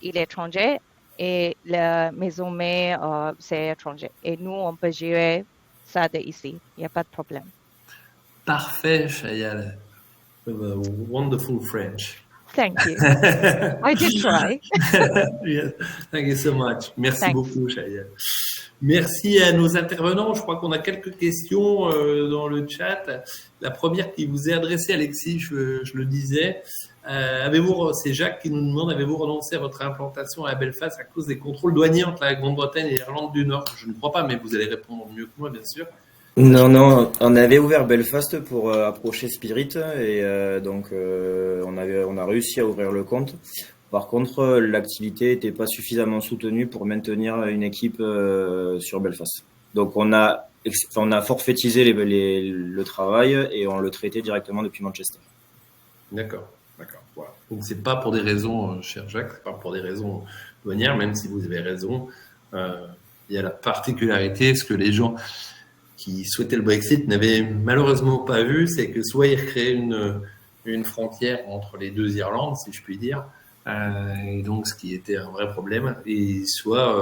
il est étranger et la maison mère, c'est étranger. Et nous, on peut gérer ça de ici. Il n'y a pas de problème. Parfait, Chayal. Wonderful French. Thank you. I did try. Yeah, thank you so much. Merci Thanks. beaucoup, Chayal. Merci à nos intervenants. Je crois qu'on a quelques questions dans le chat. La première qui vous est adressée, Alexis, je le disais. C'est Jacques qui nous demande, avez-vous renoncé à votre implantation à Belfast à cause des contrôles douaniers entre la Grande-Bretagne et l'Irlande du Nord? Je ne crois pas, mais vous allez répondre mieux que moi, bien sûr. Non, on avait ouvert Belfast pour approcher Spirit et donc on a réussi à ouvrir le compte. Par contre, l'activité n'était pas suffisamment soutenue pour maintenir une équipe sur Belfast. Donc on a forfaitisé le travail et on le traitait directement depuis Manchester. D'accord. Voilà. Donc c'est pas pour des raisons, cher Jacques, c'est pas pour des raisons douanières, même si vous avez raison. Il y a la particularité, ce que les gens qui souhaitaient le Brexit n'avaient malheureusement pas vu, c'est que soit ils recréaient une frontière entre les deux Irlandes, si je puis dire, et donc ce qui était un vrai problème, et soit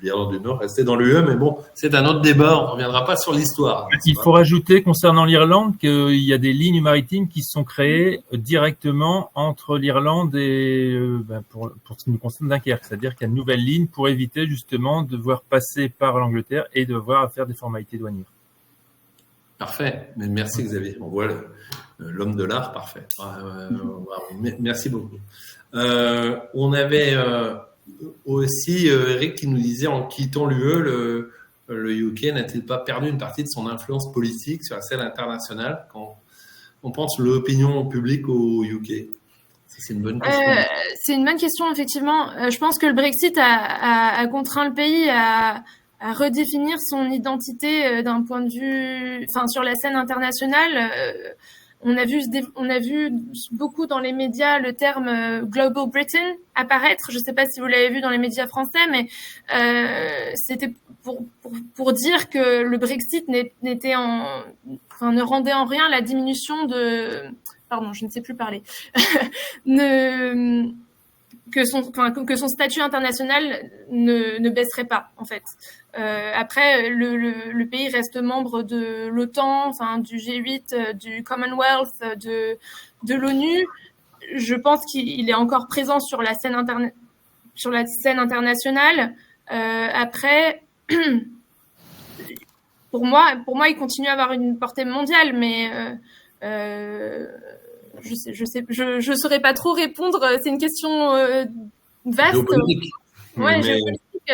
l'Irlande du Nord restait dans l'UE, mais bon, c'est un autre débat, on ne reviendra pas sur l'histoire. Il faut rajouter concernant l'Irlande qu'il y a des lignes maritimes qui se sont créées directement entre l'Irlande et pour ce qui nous concerne Dunkerque, c'est-à-dire qu'il y a une nouvelle ligne pour éviter justement de devoir passer par l'Angleterre et de devoir faire des formalités douanières. Parfait, merci Xavier, on voit l'homme de l'art, parfait. Merci beaucoup. On avait aussi Eric qui nous disait, en quittant l'UE, le UK n'a-t-il pas perdu une partie de son influence politique sur la scène internationale quand on pense l'opinion publique au UK? C'est une bonne question. C'est une bonne question, effectivement. Je pense que le Brexit a contraint le pays à redéfinir son identité d'un point de vue, sur la scène internationale. On a vu beaucoup dans les médias le terme Global Britain apparaître. Je ne sais pas si vous l'avez vu dans les médias français, mais c'était pour dire que le Brexit ne rendait en rien la diminution de, pardon, je ne sais plus parler, que son statut international ne baisserait pas, en fait. Après, le pays reste membre de l'OTAN, du G8, du Commonwealth, de l'ONU. Je pense qu'il est encore présent sur la scène internationale. Après, pour moi, il continue à avoir une portée mondiale, mais je saurais pas trop répondre. C'est une question vaste. Géopolitique. Ouais, géopolitique.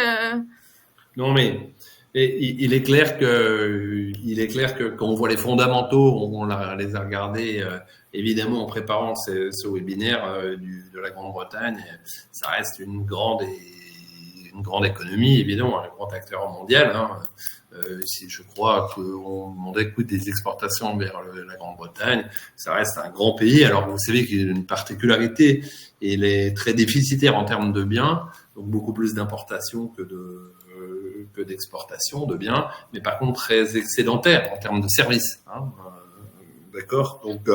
Non, mais il est clair que quand on voit les fondamentaux, on les a regardés évidemment en préparant ce webinaire de la Grande-Bretagne. Ça reste une grande économie, évidemment, un grand acteur mondial. Je crois qu'on écoute des exportations vers la Grande-Bretagne. Ça reste un grand pays. Alors, vous savez qu'il y a une particularité. Il est très déficitaire en termes de biens, donc beaucoup plus d'importations que d'exportation de biens, mais par contre très excédentaire en termes de services. D'accord. Donc,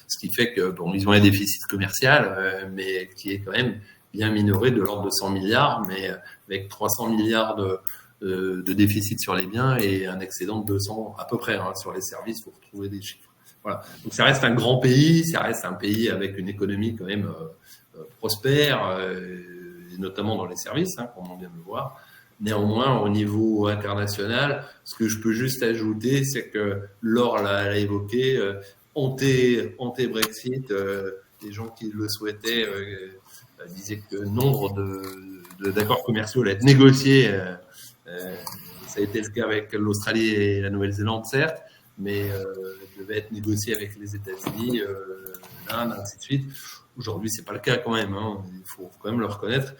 ce qui fait que ils ont un déficit commercial, mais qui est quand même bien minoré de l'ordre de 100 milliards, mais avec 300 milliards de déficit sur les biens et un excédent de 200 à peu près sur les services. Vous retrouvez des chiffres Voilà. Donc ça reste un grand pays, ça reste un pays avec une économie quand même prospère, et notamment dans les services, comme on vient de le voir. Néanmoins, au niveau international, ce que je peux juste ajouter, c'est que Laure l'a évoqué, anté-Brexit, les gens qui le souhaitaient disaient que le nombre d'accords commerciaux allait être négociés. Ça a été le cas avec l'Australie et la Nouvelle-Zélande, certes, mais devait être négocié avec les États-Unis, l'Inde, ainsi de suite. Aujourd'hui, c'est pas le cas quand même. Il faut quand même le reconnaître.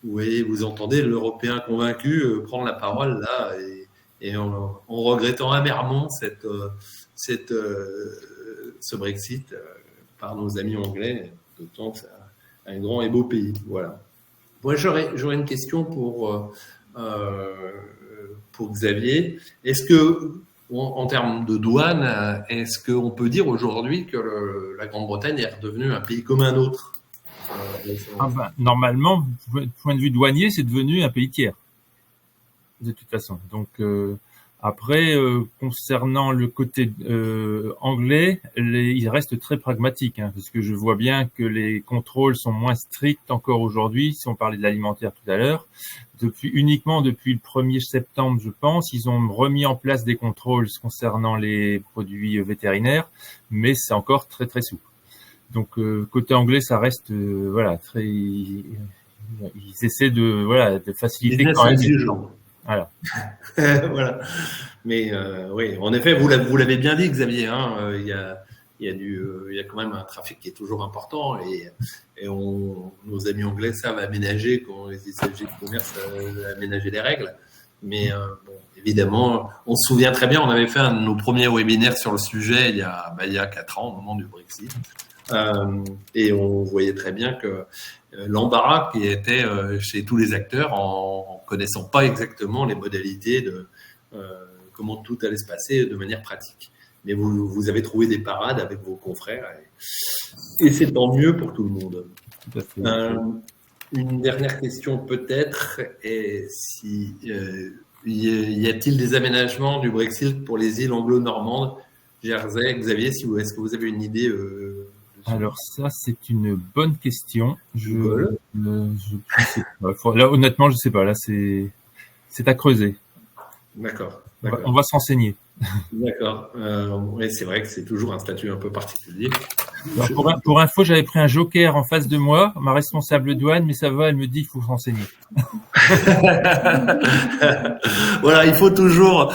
Vous entendez l'Européen convaincu prendre la parole là et en regrettant amèrement ce Brexit par nos amis anglais, d'autant que c'est un grand et beau pays. Voilà. Moi, j'aurais une question pour Xavier. Est-ce que, en termes de douane, est-ce qu'on peut dire aujourd'hui que la Grande-Bretagne est redevenue un pays comme un autre? Normalement, du point de vue douanier, c'est devenu un pays tiers, de toute façon. Donc, après, concernant le côté anglais, il reste très pragmatique, parce que je vois bien que les contrôles sont moins stricts encore aujourd'hui, si on parlait de l'alimentaire tout à l'heure. Uniquement depuis le 1er septembre, je pense, ils ont remis en place des contrôles concernant les produits vétérinaires, mais c'est encore très très souple. Donc côté anglais, ça reste très. Ils essaient de faciliter quand même. Voilà. Voilà. Mais oui, en effet, vous l'avez bien dit, Xavier. Il y a quand même un trafic qui est toujours important et nos amis anglais savent aménager quand il s'agit de commerce, aménager les règles. Mais évidemment, on se souvient très bien, on avait fait un de nos premiers webinaires sur le sujet il y a 4 ans, au moment du Brexit. Et on voyait très bien que l'embarras qui était chez tous les acteurs en connaissant pas exactement les modalités de comment tout allait se passer de manière pratique. Mais vous avez trouvé des parades avec vos confrères et c'est tant mieux pour tout le monde. Tout à fait. Une dernière question peut-être est y a-t-il des aménagements du Brexit pour les îles anglo-normandes, Jersey, Xavier, est-ce que vous avez une idée Alors ça, c'est une bonne question. Je sais pas. Là, honnêtement, je sais pas. Là, c'est à creuser. D'accord. On va se renseigner. D'accord. Oui, c'est vrai que c'est toujours un statut un peu particulier. Alors, pour info, j'avais pris un joker en face de moi, ma responsable douane, mais ça va, elle me dit qu'il faut se renseigner. Voilà, il faut toujours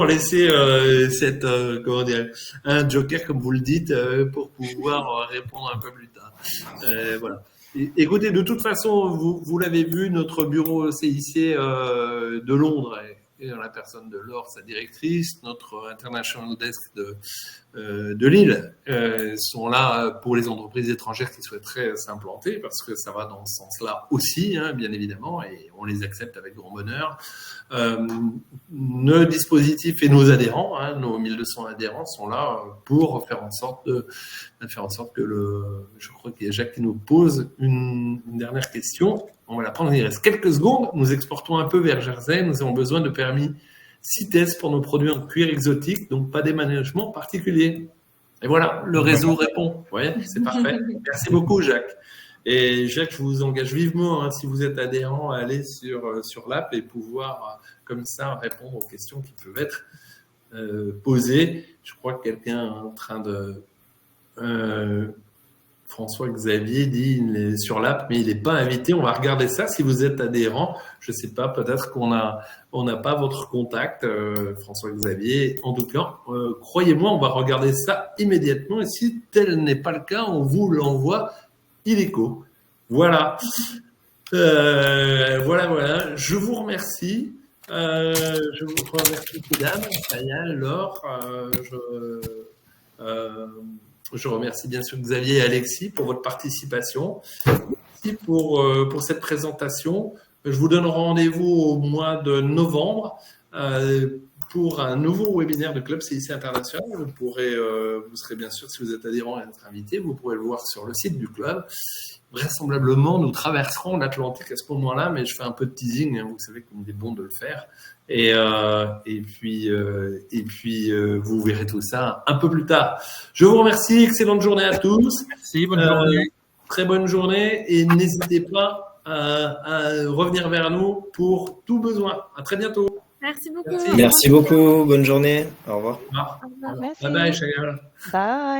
laisser un joker, comme vous le dites, pour pouvoir répondre un peu plus tard. Voilà. Écoutez, de toute façon, vous l'avez vu, notre bureau CIC de Londres et dans la personne de Laure, sa directrice, notre International Desk de Lille sont là pour les entreprises étrangères qui souhaiteraient s'implanter parce que ça va dans ce sens-là aussi, bien évidemment, et on les accepte avec grand bonheur. Nos dispositifs et nos adhérents, nos 1200 adhérents sont là pour faire en sorte que je crois qu'il y a Jacques qui nous pose une dernière question. On va la prendre, il reste quelques secondes. Nous exportons un peu vers Jersey. Nous avons besoin de permis CITES pour nos produits en cuir exotique, donc pas d'aménagement particulier. Et voilà, le réseau répond. Vous voyez, c'est parfait. Merci beaucoup, Jacques. Et Jacques, je vous engage vivement, si vous êtes adhérent, à aller sur l'app et pouvoir, comme ça, répondre aux questions qui peuvent être posées. Je crois que quelqu'un est en train de... François-Xavier dit il est sur l'app, mais il n'est pas invité. On va regarder ça. Si vous êtes adhérent, je ne sais pas, peut-être qu'on n'a pas votre contact, François-Xavier. En tout cas, croyez-moi, on va regarder ça immédiatement. Et si tel n'est pas le cas, on vous l'envoie illico. Voilà. Voilà. Je vous remercie. Je vous remercie, mesdames, Ayal, Laure. Je remercie bien sûr Xavier et Alexis pour votre participation. Merci pour cette présentation. Je vous donne rendez-vous au mois de novembre pour un nouveau webinaire de Club CIC International. Vous serez bien sûr, si vous êtes adhérent et notre invité, vous pourrez le voir sur le site du club. Vraisemblablement, nous traverserons l'Atlantique à ce moment-là, mais je fais un peu de teasing, hein, vous savez qu'il est bon de le faire. Et puis, vous verrez tout ça un peu plus tard. Je vous remercie, excellente journée à tous. Merci, bonne journée. Très bonne journée et n'hésitez pas à revenir vers nous pour tout besoin. À très bientôt. Merci beaucoup. Merci. Merci beaucoup, bonne journée, au revoir. Au revoir. Merci. Bye bye, Chagall. Bye.